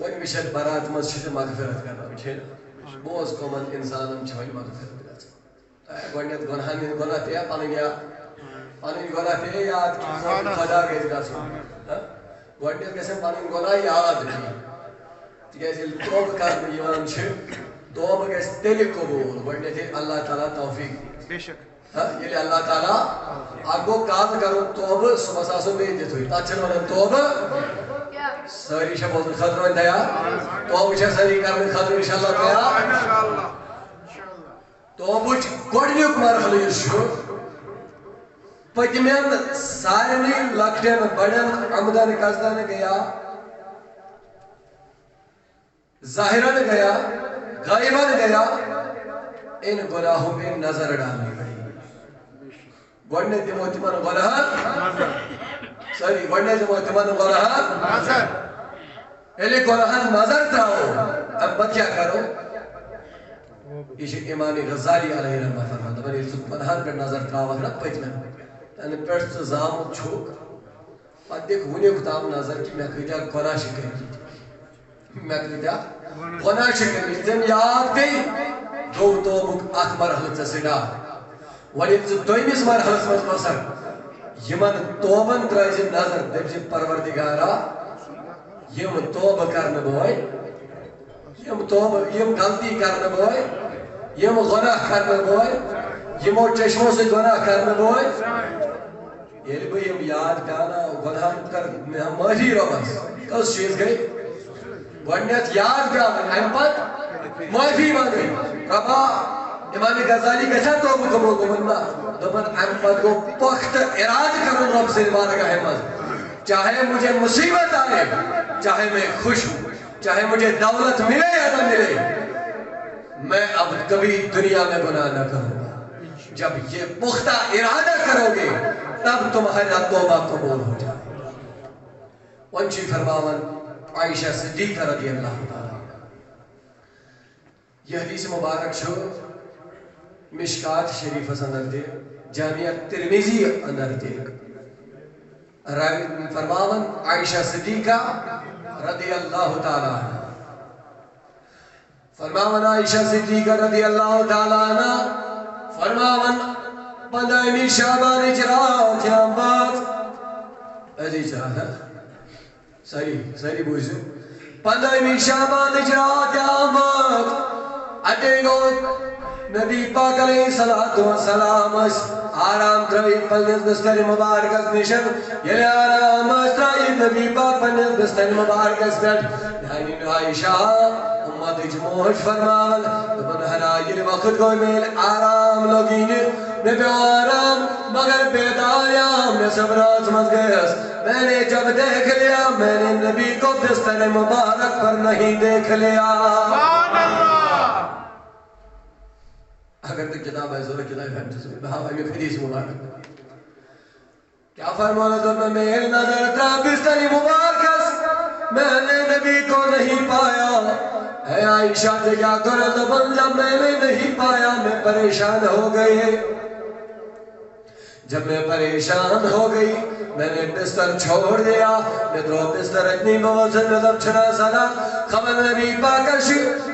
ون وشت برات مز مغفرت کرنا وچھے بوز کومن انسانن چھ ون مغفرت گژھان گۄڈنیٚتھ گۄنہن ہٕنٛدۍ گۄناہ پیٚیہِ پنٕنۍ گۄناہ پیٚیہِ یاد خۄدا گژھِ گژھُن گۄڈنیٚتھ گژھن پنٕنۍ گۄناہ یاد بِہِنۍ تِکیٛازِ ییٚلہِ توبہٕ کرنہٕ یِوان چھِ توبہٕ گژھِ تیٚلہِ قبوٗل گۄڈنیٚتھ ییٚلہِ اللہ تعالیٰ توفیٖق ییٚلہِ اللہ تعالیٰ اکھ گوٚو کَتھ کَرُن توبہٕ صُبحس آسُن بیٚیہِ تِتھُے تتھ چھِنہٕ وَنان توبہٕ سٲری چھا بوزنہٕ خٲطرٕ وۄنۍ تیار توبہٕ چھا سٲری کرنہٕ خٲطرٕ اِنشاء اللہ تیار توبٕچ گۄڈنیُک مرحلہٕ یُس چھُ پٔتمٮ۪ن سارنٕے لۄکٹٮ۪ن بڑٮ۪ن عمدن قصدن گیا ظاہرن گیا غائبن گیا ان گناہوں پہ نظر ڈالنی پڑی گۄڈنیٚتھ دِمو تِمن گۄناہن سٲری گۄڈنیٚتھ دِمو تِمن گۄناہن ییٚلہِ گۄناہن نظر ترٛاوو اَمہِ پتہٕ کیٛاہ کرو یہ چھُ امام غزالی علیہ رحمۃ فرمان دپان ییٚلہِ ژٕ گۄناہن پٮ۪ٹھ نظر ترٛاوکھ نا پٔتمٮ۪ن تَنہٕ پٮ۪ٹھ ژٕ زامُت چھُکھ پتہٕ دِکھ وُنیُک تام نظر کہِ مےٚ کۭتیٛاہ گۄناہ چھِ کٔرمٕتۍ مےٚ کۭتیٛاہ گۄناہ چھِ کٔرمٕتۍ ژےٚ یاد پیٚیہِ گوٚو توبُک اکھ مرحلہٕ ژےٚ سٹارٹ وۄنۍ ییٚلہِ ژٕ دوٚیمِس مرحلس منٛز کھسکھ یِمن توبن ترٛٲے زِ نظر دٔپۍ زِ پروردِگارا یِم توبہٕ کرنہٕ وٲلۍ یِم غلطی کرنہٕ وٲلۍ یِم گۄناہ کرنہٕ وٲلۍ یِمو چشمو سۭتۍ گۄناہ کرنہٕ وٲلۍ ییٚلہِ بہٕ یِم یاد پیٛاناو گۄناہن کر مےٚ معٲفی رۄبس کٔژ چیٖز گٔے گۄڈنیٚتھ یاد پیٛاوٕنۍ اَمہِ پتہٕ معٲفی منٛگٕنۍ رۄبا امام غزالی گژھیا توبہٕ قبوٗل گوٚمُت نہ دوٚپُن اَمہِ پتہٕ گوٚو پۄختہٕ اِرادٕ کرُن رۄب سٕنٛدِ بارگاہہِ منٛز چاہے مجھے مصیبت آئے چاہے میں خوش ہوں چاہے مجھے دولت ملے یا نہ ملے میں اب کبھی دنیا میں گناہ نہ کروں گا جب یہ پختہ ارادہ کرو گے تب تمہارا توبہ قبول ہو جائے ونچی فرماون عائشہ صدیقہ رضی اللہ تعالیٰ یہ حدیث مبارک چھو مشکات شریف اندر دے جامعہ ترمیزی اندر دے فرماون عائشہ صدیقہ رضی اللہ تعالیٰ فرماون عائشہ صدیقہ رضی اللہ تعالیٰ عنہ فرماون پندائمی شعبان اجرات یا بات ایسی چاہتا ہے ساری بوجھو پندائمی شعبان اجرات یا بات اٹے گو نبی پاک علیہ السلام آرام ترائی پنیز بستر مبارکس نشن یلی آرام ترائی نبی پاک پنیز بستر مبارکس بیٹھ یعنی عائشہ امت اجموش فرمان دبن ہرائی وقت کوئی میل آرام لوگین میں پہ آرام مگر بیداریا میں سب راز مز گئیس میں نے جب دیکھ لیا میں نے نبی کو بستر مبارک پر نہیں دیکھ لیا اگر تو کتاب ہے ضرور کتاب ہے بہاں ہمیں حدیث مبارک کیا فرمانا تو میں میل نظر تھا بستر مبارکس میں نے نبی کو نہیں پایا اے عائشہ سے کیا کرے تو بن جب میں نے نہیں پایا میں پریشان ہو گئی جب میں پریشان ہو گئی میں نے بستر چھوڑ دیا میں درو بستر اتنی موزن نظم چھنا سنا خبر نبی پاکش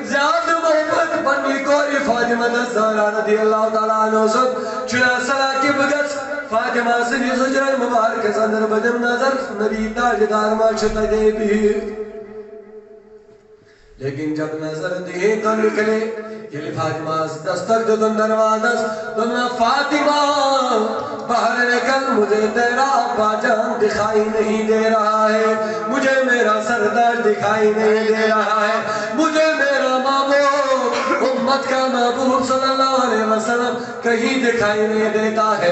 زیادہ محبت پنی کوری فاطمہ الزہرا رضی اللہ تعالیٰ عنہ سن چھنا سنا کی بگت فاطمہ سے سجرہ مبارک اندر بدم نظر نبی تاجدار معاشتہ دے بھی لیکن جب نظر دے تو نکلے یہ فاطمہ دستک دن دروازہ دن فاطمہ باہر نکل مجھے تیرا ابا جان دکھائی نہیں دے رہا ہے مجھے میرا سردار دکھائی نہیں دے رہا ہے مجھے میرا محبوب امت کا محبوب صلی اللہ علیہ وسلم کہیں دکھائی نہیں دیتا ہے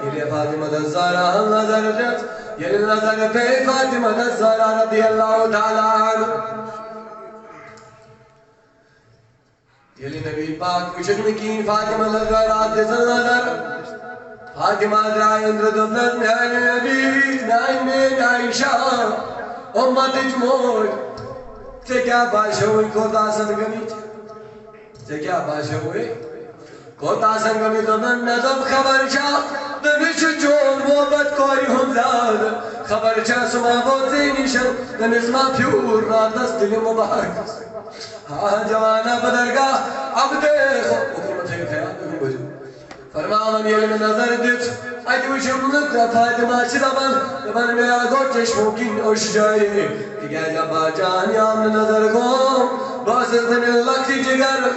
یہ فاطمہ الزہرا نظر جت یہ نظر پہ فاطمہ الزہرا رضی اللہ تعالیٰ عنہ یلی نبی پاک وشن کی فاطمہ الزہرا دزل نظر فاطمہ درائے اندر دبنت نائن نبی نائن عائشہ امت اجموڑ سے کیا باشا ہوئی کو تاسن گمی سے کیا باشا ہوئی کو تاسن گمی دبنت نظم خبر شاہ تمش چون محبت کوری ہم زیاد خبر چا سما بوزی نشن تمس ما پیور راتس دل مبارک ہاں جوانا بدرگاہ اب دیکھو حکومت ہے خیال فرمان یہ نظر دیت اتی وشم لکر فاطمہ چی دبن میرا گو چشموں کی نوش جائے کہ جبا جان یام نظر گو باسر دن لکتی جگر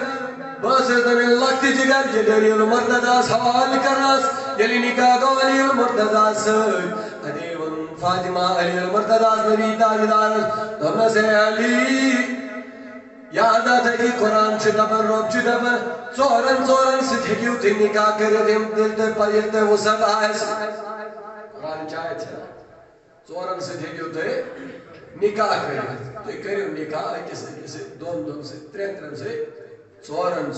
باسر دن لکتی جگر یہ دری المرتضی سوال کرناس یلی نکاح گو علی المرتضی سر ادیون فاطمہ علی المرتضی نبی تاجدار دمنا سے علی یاد آتا کہ قرآن چھ دبن رب چھ دبن ژورن سۭتۍ ہیٚکِو تُہۍ نکاح کٔرِتھ ییٚمہِ دِل تۄہہِ پتہٕ ییٚلہِ تۄہہِ وُسعت آسہِ قرآن چاہے چھا ژورن سۭتۍ ہیٚکِو تُہۍ نکاح کٔرِتھ تُہۍ کٔرِو نکاح أکِس أکِس سۭتۍ دۄن سۭتۍ ترٛٮ۪ن سۭتۍ ژورن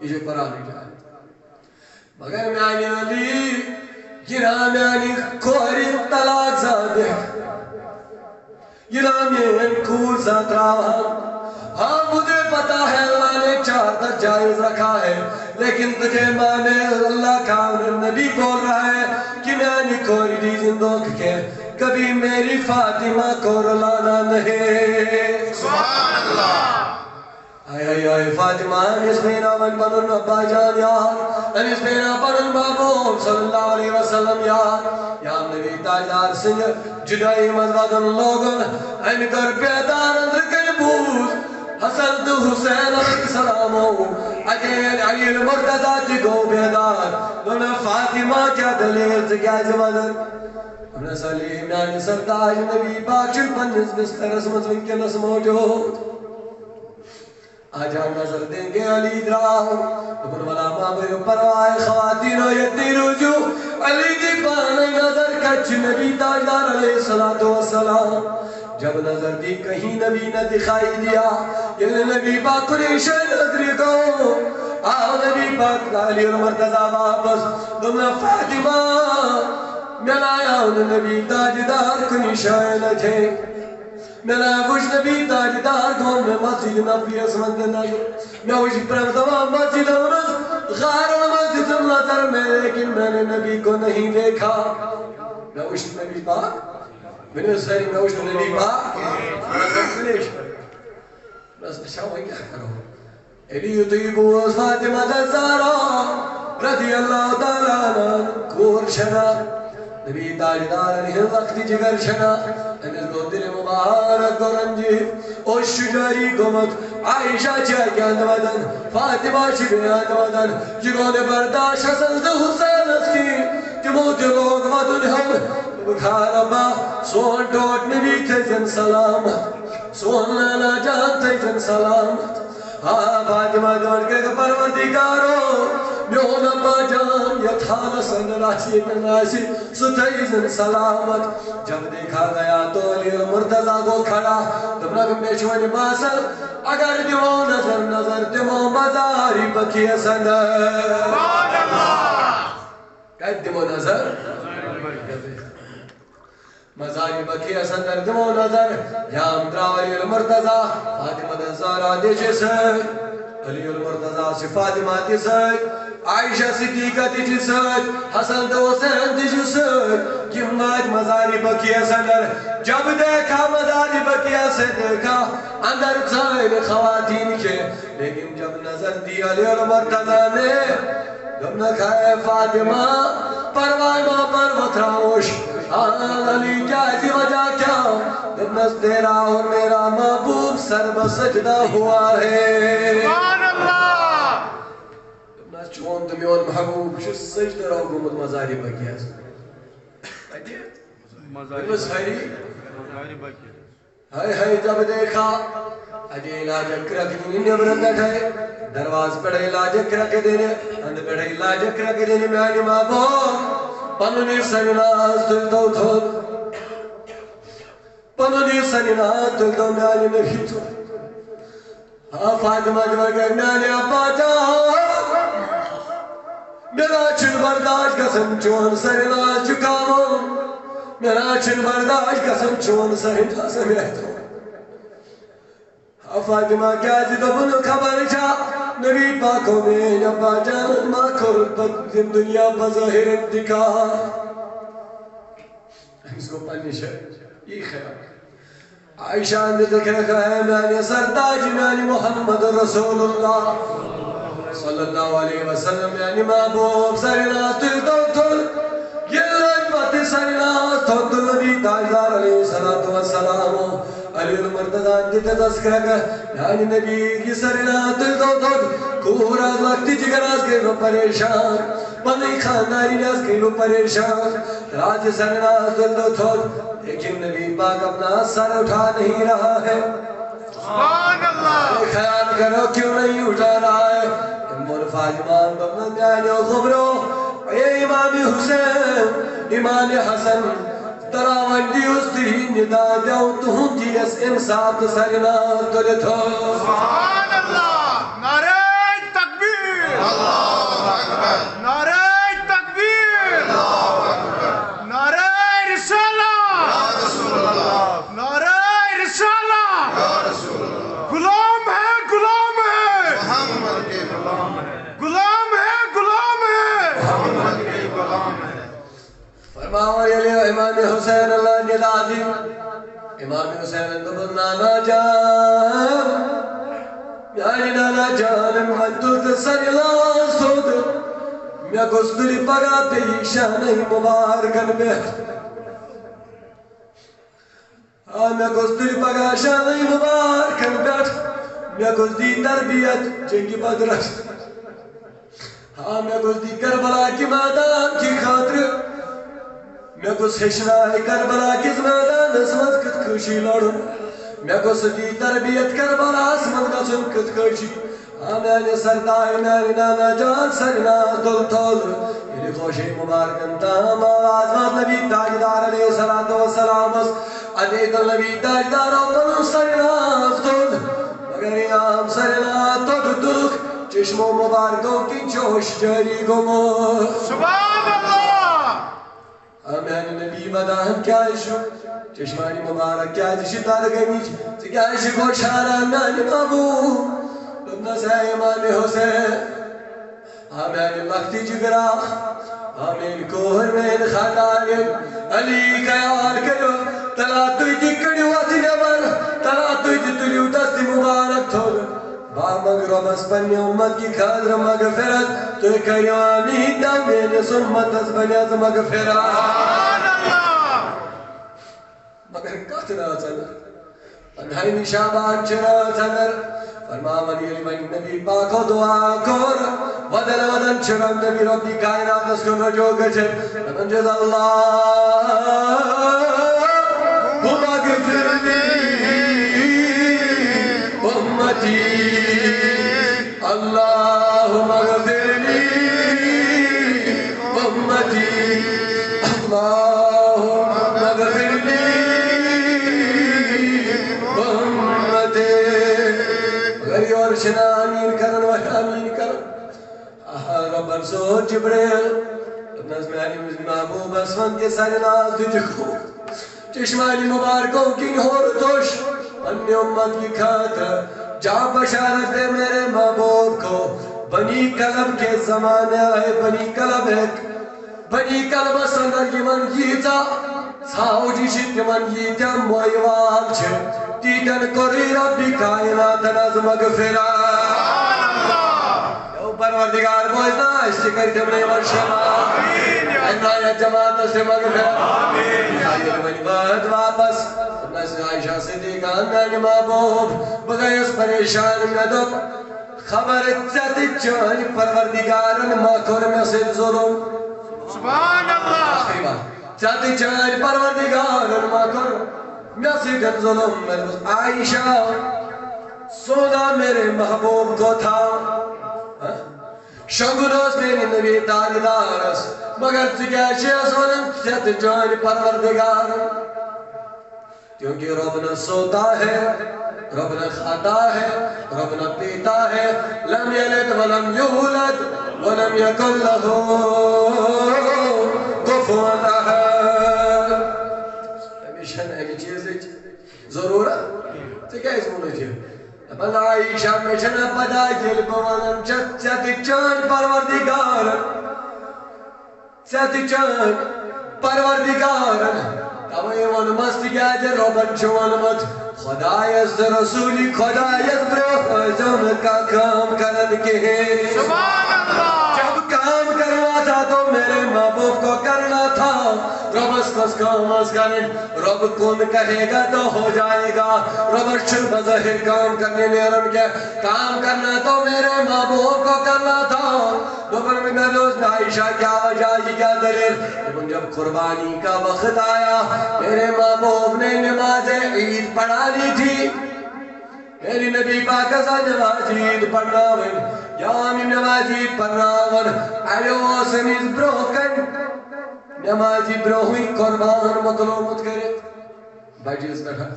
یہِ چھُ قرآنٕچ آیت مگر میانہِ علی یہِ نا میانہِ کورِ طلاق زا دِکھ یہِ نا میٲنۍ کوٗر زا ترٛاوہا ہاں مجھے پتا ہے اللہ نے 4 تک جائز رکھا ہے لیکن تجھے مانے اللہ کا نبی بول رہا ہے کہ میں کوئی دی زندوق کے کبھی میری فاطمہ کو رلانا نہیں سبحان اللہ آئے فاطمہ انس مینا من بنن ابا جان یار انس مینا بنن بابو صلی اللہ علیہ وسلم یا نبی تاجدار سنگ جدائی مذبادن لوگن این کر بیدار اندر کن بوز حسن تو حسین علیہ السلام اجیل علی المرتضی کی گو بیدار دونہ فاطمہ کیا دلیل سے کیا زمانر انہ سلیم یعنی سرداج نبی پاک چل پنجز بستر اسمت ونکنس موجود آجان نظر دیں گے علی دراؤ دکن والا مابر پروائے خواتین و یتی رجوع علی دی پانے نظر کچھ نبی تاجدار علیہ السلام جب نظر دی کہیں نبی نہ دکھائی دیا یہ نبی پاک قریش نظری کو آؤ نبی پاک علی المرتضی واپس دمنا فاطمہ ملا آؤ نبی تاجدار قریش نجھے ملا وش نبی تاجدار کون میں مسجد نبی اسمند نظر میں وش پر تمام مسجد امرز غار مسجد نظر میں لیکن میں نے نبی کو نہیں دیکھا میں وش نبی پاک میں نے ساری میں وش نبی پاک بس شاوئی کیا کرو علی طیبو فاطمہ دزارا رضی اللہ تعالیٰ عنہ کور شنا نبی تاجدار علیہ وقت جگر شنا انس کو دل مبارک گرنجی او شجاری گمت عائشہ چاہی اندودن فاطمہ شبی اندودن جنہوں نے برداشت حسن سے حسین اس کی جمعو جلوگ مدن ہم بکھاربا سون ٹوٹ نبی تیزن سلامت سون لانا جان تیزن سلامت ہاں فاطمہ جان کے پروردگارو میون ابا جان یتھال سندراسی تناسی ستیزن سلامت جب دیکھا گیا تو علی المرتضی کو کھڑا دمرگ میں شوانی باسر اگر دیو نظر دیو مزاری بکی سندر کہت دیو نظر مزاری بکی سندر دیو نظر یا امدراو علی المرتضی فاطمہ دزارہ دیشے سر علی المرتضی سے فاطمہ دی سر عائشہ صدیقہ تیجی سر حسن تو حسین تیجی سر کیونگاج مزاری بکیہ سندر جب دیکھا مزاری بکیہ سے دیکھا اندر سائر خواتین کے لیکن جب نظر دی علی المرتضی نے جب نہ کھائے فاطمہ پروائے ماں پر وطراوش علی جائزی وجہ کیا جب نس تیرا اور میرا محبوب سر بسجدہ ہوا ہے سبحان اللہ چون تو میون محبوب چھ سجدہ رو گمت مزاری بکیہ مزاری بکیہ ہائے جب دیکھا اجے علاج رکھ دینی نبرت ہے درواز پڑھے علاج رکھ دینے اند پڑھے علاج رکھ دینے میں آنی محبوب پنونی سنناز دل دو تھو پنونی سنناز دل دو میں آنی نبی تو ہاں فاطمہ جو اگر میں آنی ابا جان میرا چن برداشت قسم چون سرناز چکاؤں میرا چن برداشت قسم چون سرناز سمیتوں فاطمہ کیا زیدہ بنو خبر چا نبی پاکوں میں ابا جان ما کھر دنیا بظاہر انتقال اس کو پنش ہے یہ خیال عائشہ اندر کہا ہے میں سرتاج میں محمد رسول اللہ صلی اللہ علیہ وسلم یعنی محبوب سرنا تل یہ لجبت سرنا تل نبی تاجدار علیہ السلام علی المرتضان کی تذکرہ کا یعنی نبی کی سرنا تل کوراز وقتی جگراز کے وہ پریشان بنی خانداری ناز کے وہ پریشان راج سرنا تل لیکن نبی پاک اپنا سر اٹھا نہیں رہا ہے سبحان اللہ خیال کرو کیوں نہیں اٹھا رہا ہے مرفع امام بمن جانو خبرو اے امام حسین امام حسن تراوندی استری ندا جاؤ تہوں کی اس انصاف سرنا تلتو سبحان اللہ نعرہ تکبیر اللہ اکبر نعرہ تکبیر اللہ اکبر نعرہ رسالہ یا رسول اللہ نعرہ رسالہ یا رسول اللہ غلام ہے محمد کے غلام ہے غلام ہے محمد کے غلام ہے فرماؤ یلی امام حسین اللہ جلادی امام حسین اندبر نانا جان یعنی نانا جان مدد سر اللہ سود میں گستری پگا پیشان مبارکن بیت میں گستری پگا شان مبارکن بیت میں گزدی تربیت جنگی بدرس میں گزدی کربلا کی میدان کی خاطر میں گزدی کربلا کی میدان اسمت کتکشی لڑن میں گزدی تربیت کربلا اسمت گسن کتکشی میں نے سردائی میں نے نانا جان سرنا تل یہ خوشی مبارکن تام آزمات نبی تاجدار علیہ السلام عدید النبی تاجدار اپن سرنا تل مگر یام سرنا تل چشم مبارکوں کی جوش جاری گمو سبحان اللہ آمین نبی مدام کیا عشق چشمانی مبارک کیا عشق دار گمیچ کیا عشق و شاران نانی مابو لبنا سے امام حسین آمین مختی جگرا آمین کوہر میں خدائن علی قیال کرو تلا توی دکڑی واتی نبر تلا توی دتلیو دست مبارک تھول با مغرب اس بنی امت کی خاطر مغفرت تو کریانی دامین سمت اس بنی از مغفرت سبحان اللہ مگر کتنا چندر انہائی نشابان چرا چندر فرما منی علی من نبی پاکو دعا کر ودن ودن چرم نبی ربی کائنات اس کو رجو گجر نمن جز اللہ مغفر لی امتی اللہم اغفر لی امتی اللہم اغفر لی امتی غری اور شنا آمین کرن و آمین کرن رب ارسو جبریل نظم علی محبوب اسفن کے سر ناز تجھو چشمانی مبارکوں کی ہور توش اپنی امت کی خاطر جا بشارت دے میرے محبوب کو بنی قلب کے زمانے آئے بنی قلب ایک بنی قلب سندر کی من گیتا ساو جی شد من گیتا موئی واق چھے تیتن کری ربی کائنات نظم مغفرہ یو پروردگار بوئیتا اشتکر تمنے ورشما انہایا جماعت سے مغفرہ آئیے منی بات واپس نسل عائشہ صدیقہ اندر محبوب بغیس پریشان ندب خبر اتت چانی پروردگارن ماکر میں سے ظلم سبحان اللہ آخری بات اتت چانی پروردگارن ماکر میں سے ظلم عائشہ سونا میرے محبوب کو تھا شنگنوز میری نبی تاجدارس مگر تکیشی سونن اتت چانی پروردگارن کیونکہ رب نہ سوتا ہے رب نہ کھاتا ہے رب نہ پیتا ہے لم یلد ولم یولد ولم یکن لہ کفوا احد ہمیشہ نمی چیز ضرورت تو کیا اس مونہ چیز دپن عائشہ میں چھنا پدا جل بوانم چت چان پروردگار چت چان پروردگار تمہیں ون مست گیا جے ربن چون مت خدایت رسولی خدایت برزم کا کام کرن کے سبحان اللہ جب کام کرنا تھا تو میرے محبوب کو کرنا تھا رب اس کام از کریں رب کون کہے گا تو ہو جائے گا رب چھل بظاہر کام کرنے نیرم کیا کام کرنا تو میرے محبوب کو کرنا تھا دوپر میں دوست عائشہ کیا وجہ جی کیا دلیل لیکن جب قربانی کا وقت آیا میرے محبوب نے نماز عید پڑھا لی تھی میری نبی پاک ازا نماز عید پڑھنا ون یا آمین نماز عید پڑھنا ون ایلو آسن از بروکن نماز عید بروہوئی قربان مقلومت کرے بجیز بیٹھا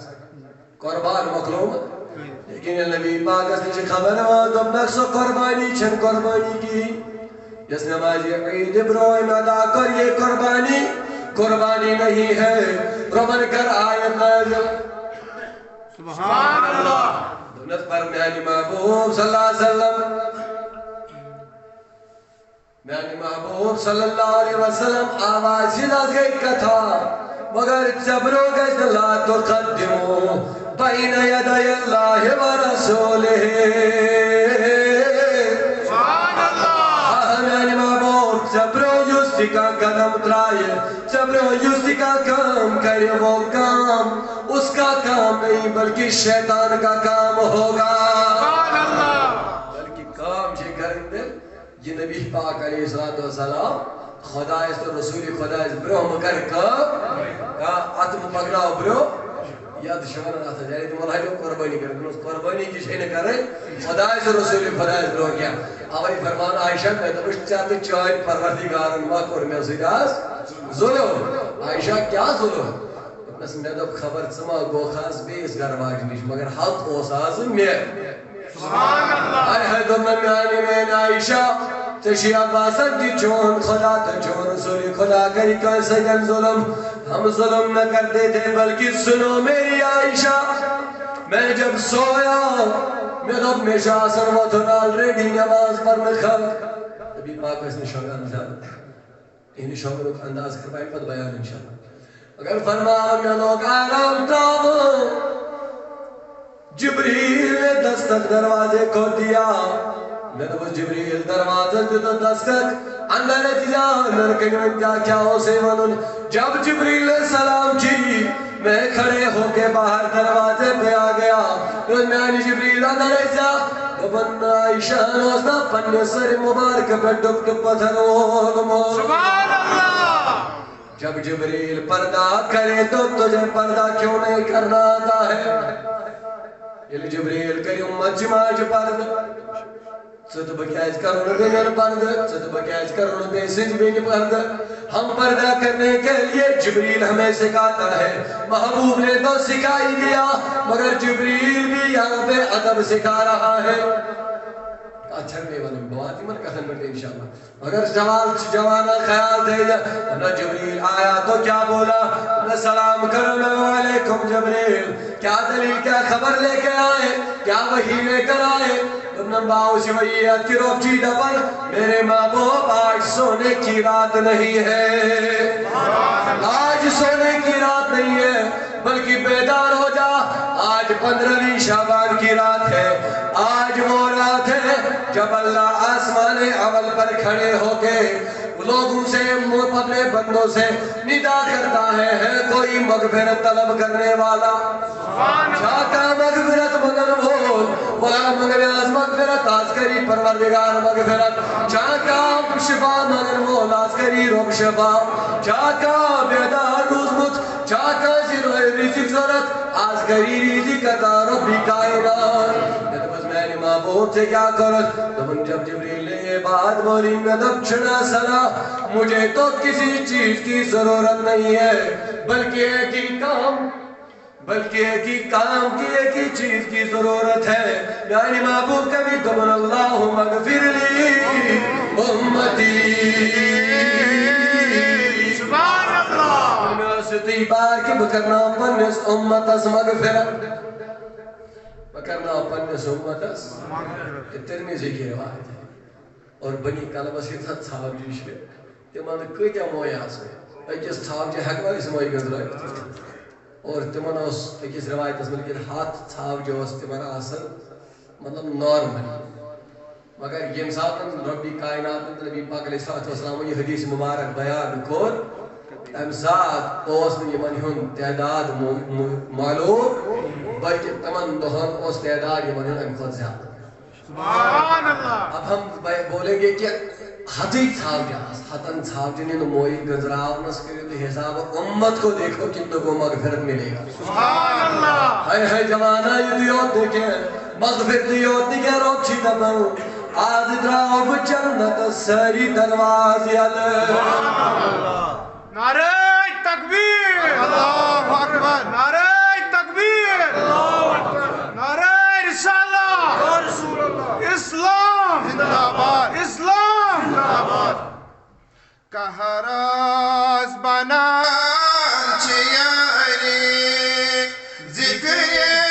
قربان مقلومت لیکن نبی پاک ازا چھ خبر آدم نقص قربانی چھن قربانی کی جس نماز عید بروہی ادا کر یہ قربانی نہیں ہے ربن کر آیت نازل سبحان اللہ دونت پر میانی محبوب صلی اللہ علیہ وسلم میانی محبوب صلی اللہ علیہ وسلم آواز شداز گئی کتھا مگر صبرو گشت لا تقدمو بین یدی اللہ و رسولہ سبحان اللہ میانی محبوب صبرو یوستی کا قدم ترائے صبرو یوستی کا کام کرے وہ کام اس کا کام نہیں بلکہ شیطان کا کام ہوگا سبحان اللہ بلکہ کام جی کریں دے یہ نبی پاک علیہ السلام خدا اس تو رسول خدا اس برو مکر کا اتم پکڑاؤ برو یاد شمارا تھا جائے تم اللہ جو قربانی کریں تم اس قربانی کی شئی نہ کریں خدا اس رسول خدا اس برو کیا آوائی فرمان عائشہ میں تو اس چاہتے چاہت پروردگار انواق اور میں سیداز ظلم عائشہ کیا ظلم بس میں تو خبر سما گو خاص بیس گرواج نیش مگر حق او سازم میں سبحان اللہ آئے ہے تو میں میانی میں عائشہ تشیع باسد کی چون خدا تا چون رسولی خدا کری کان سجن ظلم ہم ظلم نہ کرتے تھے بلکہ سنو میری عائشہ میں جب سویا میں تو ہمیشہ آسن و تنال ریڈی نماز پر میں خلق نبی پاک اس نے شوگا نظام انہی شوگا روک انداز کر پائیں پت بیان انشاءاللہ اگر فرمان میں لوگ آرام تاو جبریل نے دستک دروازے کو دیا میں تو جبریل دروازے تو دستک اندر دیا نرکن میں کیا ہو سے ونن جب جبریل نے سلام کی میں کھڑے ہو کے باہر دروازے پہ آ گیا میں جبریل اندر ایسا بن عائشہ نوزنا پنے سر مبارک پہ ڈک ڈک پتھر سبحان اللہ جب جبریل پردہ کرے تو تجھے پردہ کیوں نہیں کرنا آتا ہے یہ جبریل کری امت جماج پردہ ست بکیاج کرن بینر پردہ ست بکیاج کرن بے سنج بین پردہ ہم پردہ کرنے کے لیے جبریل ہمیں سکھاتا ہے محبوب نے تو سکھائی دیا مگر جبریل بھی یہاں پہ ادب سکھا رہا ہے اچھا میں ونم بواتی من کہن بٹے انشاءاللہ اگر جوانا خیال دے نہ جبریل آیا تو کیا بولا نہ سلام کرنا علیکم جبریل کیا دلیل کیا خبر لے کے آئے کیا وحی لے کر آئے ابن باؤ شویت کی روک چیدہ پر میرے محبوب آج سونے کی رات نہیں ہے آج سونے کی رات نہیں ہے بلکہ بیدار ہو جا آج 15ویں شعبان کی رات ہے آج وہ رات ہے جب اللہ آسمان اول پر کھڑے ہو کے لوگوں سے اپنے بندوں سے ندا کرتا ہے کوئی مغفرت طلب کرنے والا چاہتا مغفرت مگر بول وہاں مغفرت آسکری پروردگار مغفرت چاہتا شفا مگر بول آسکری رب شفا چاہتا بیدار روزمت چاہتا زیروہ رزق ضرورت آسکری رزق عطا ربی کائنات میری محبوب سے کیا کرت تو جب جبریل نے یہ بات بولی میں دب چھنا سنا مجھے تو کسی چیز کی ضرورت نہیں ہے بلکہ ایک ہی کام کی ایک ہی چیز کی ضرورت ہے میری محبوب کبھی تمن اللہم اغفر لی امتی سبحان اللہ میں ستی بار کی بکرنا پنس امت از مغفرت کرنا پنس امتس ترمیزی کی روایت ہے اور بنی کلبس یوتھا ژھاوجی تمن کتیا مویا اکس ژھاوجی ہیکوا اس موئی گنزرائت اور تمن اکس روایتس میں لیکن ہاتھ ژھاوجی تمن آسان مطلب نارمل مگر یم سات ربی کائنات نبی پاک علیہ السلام یہ حدیث مبارک بیان کور تم سات یمن ہند تعداد معلوم بلکہ تمن دہن تعداد یمن ہند ام کھت زیادہ سبحان اللہ اب ہم بولیں گے کہ ہتی ژھاوجہ ہتن ژھاوجن ہند موئی گنزراونس کرو تو حساب امت کو دیکھو کتنے کو مغفرت ملے گا سبحان اللہ ہائے ہائے جوانا یہ دیوت دیکھیں مغفرت دیوت دیکھیں روک چھی دباؤ آج دراؤ بچنت ساری دنواز یل نعرہ تکبیر اللہ اکبر نعرہ تکبیر اللہ اکبر نعرہ رسالہ یا رسول اللہ اسلام زندہ باد اسلام زندہ باد کہراز بنا چیاری ذکر